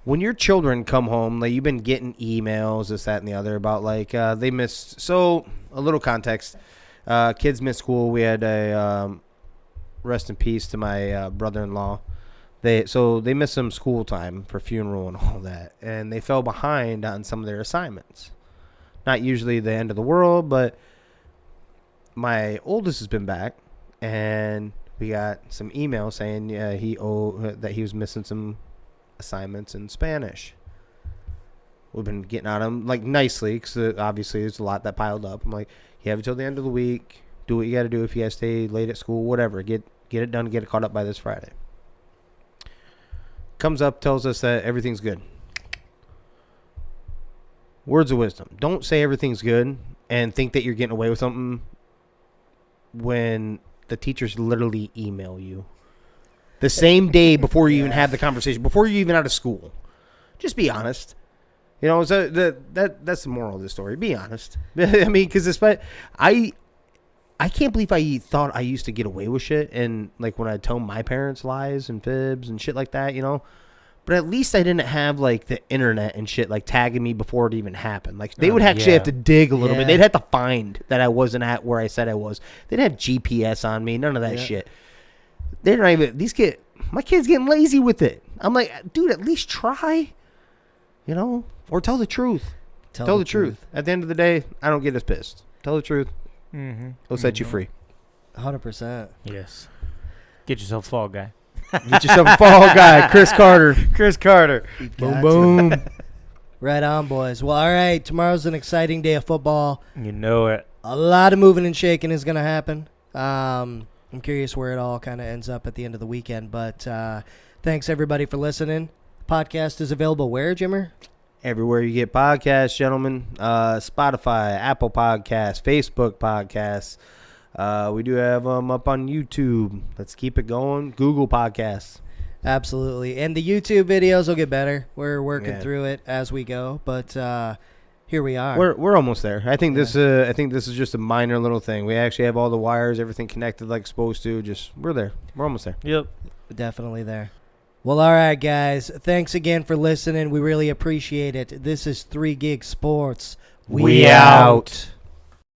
When your children come home, like you've been getting emails, this, that, and the other about like they missed. So, a little context. Kids missed school. We had a rest in peace to my brother-in-law. They missed some school time for funeral and all that, and they fell behind on some of their assignments. Not usually the end of the world, but my oldest has been back, and we got some email saying that he was missing some assignments in Spanish. We've been getting on him like nicely because obviously there's a lot that piled up. I'm like, you have until the end of the week. Do what you got to do if you got to stay late at school, whatever. Get it done. Get it caught up by this Friday. Comes up, tells us that everything's good. Words of wisdom. Don't say everything's good and think that you're getting away with something when the teachers literally email you the same day before you even have the conversation, before you're even out of school. Just be honest. That's the moral of the story. Be honest. I mean, because I can't believe I thought I used to get away with shit, and like when I tell my parents lies and fibs and shit like that, But at least I didn't have like the internet and shit like tagging me before it even happened. Like they would actually have to dig a little bit. They'd have to find that I wasn't at where I said I was. They'd have GPS on me. None of that shit. They're not even my kid's getting lazy with it. I'm like, dude, at least try, or tell the truth. Tell the truth. At the end of the day, I don't get as pissed. Tell the truth. Mm-hmm. It'll set you free. 100%. Yes. Get yourself a fall guy. Get yourself a fall guy. Chris Carter. Boom, boom. Right on, boys. Well, all right. Tomorrow's an exciting day of football. You know it. A lot of moving and shaking is going to happen. I'm curious where it all kind of ends up at the end of the weekend. But thanks, everybody, for listening. Podcast is available where, Jimmer? Everywhere you get podcasts, gentlemen. Spotify, Apple Podcasts, Facebook Podcasts. We do have them up on YouTube. Let's keep it going. Google Podcasts. Absolutely. And the YouTube videos will get better. We're working through it as we go. But here we are. We're almost there. I think this is just a minor little thing. We actually have all the wires, everything connected like it's supposed to. We're there. We're almost there. Yep. Definitely there. Well, all right, guys. Thanks again for listening. We really appreciate it. This is 3 Gig Sports. We out.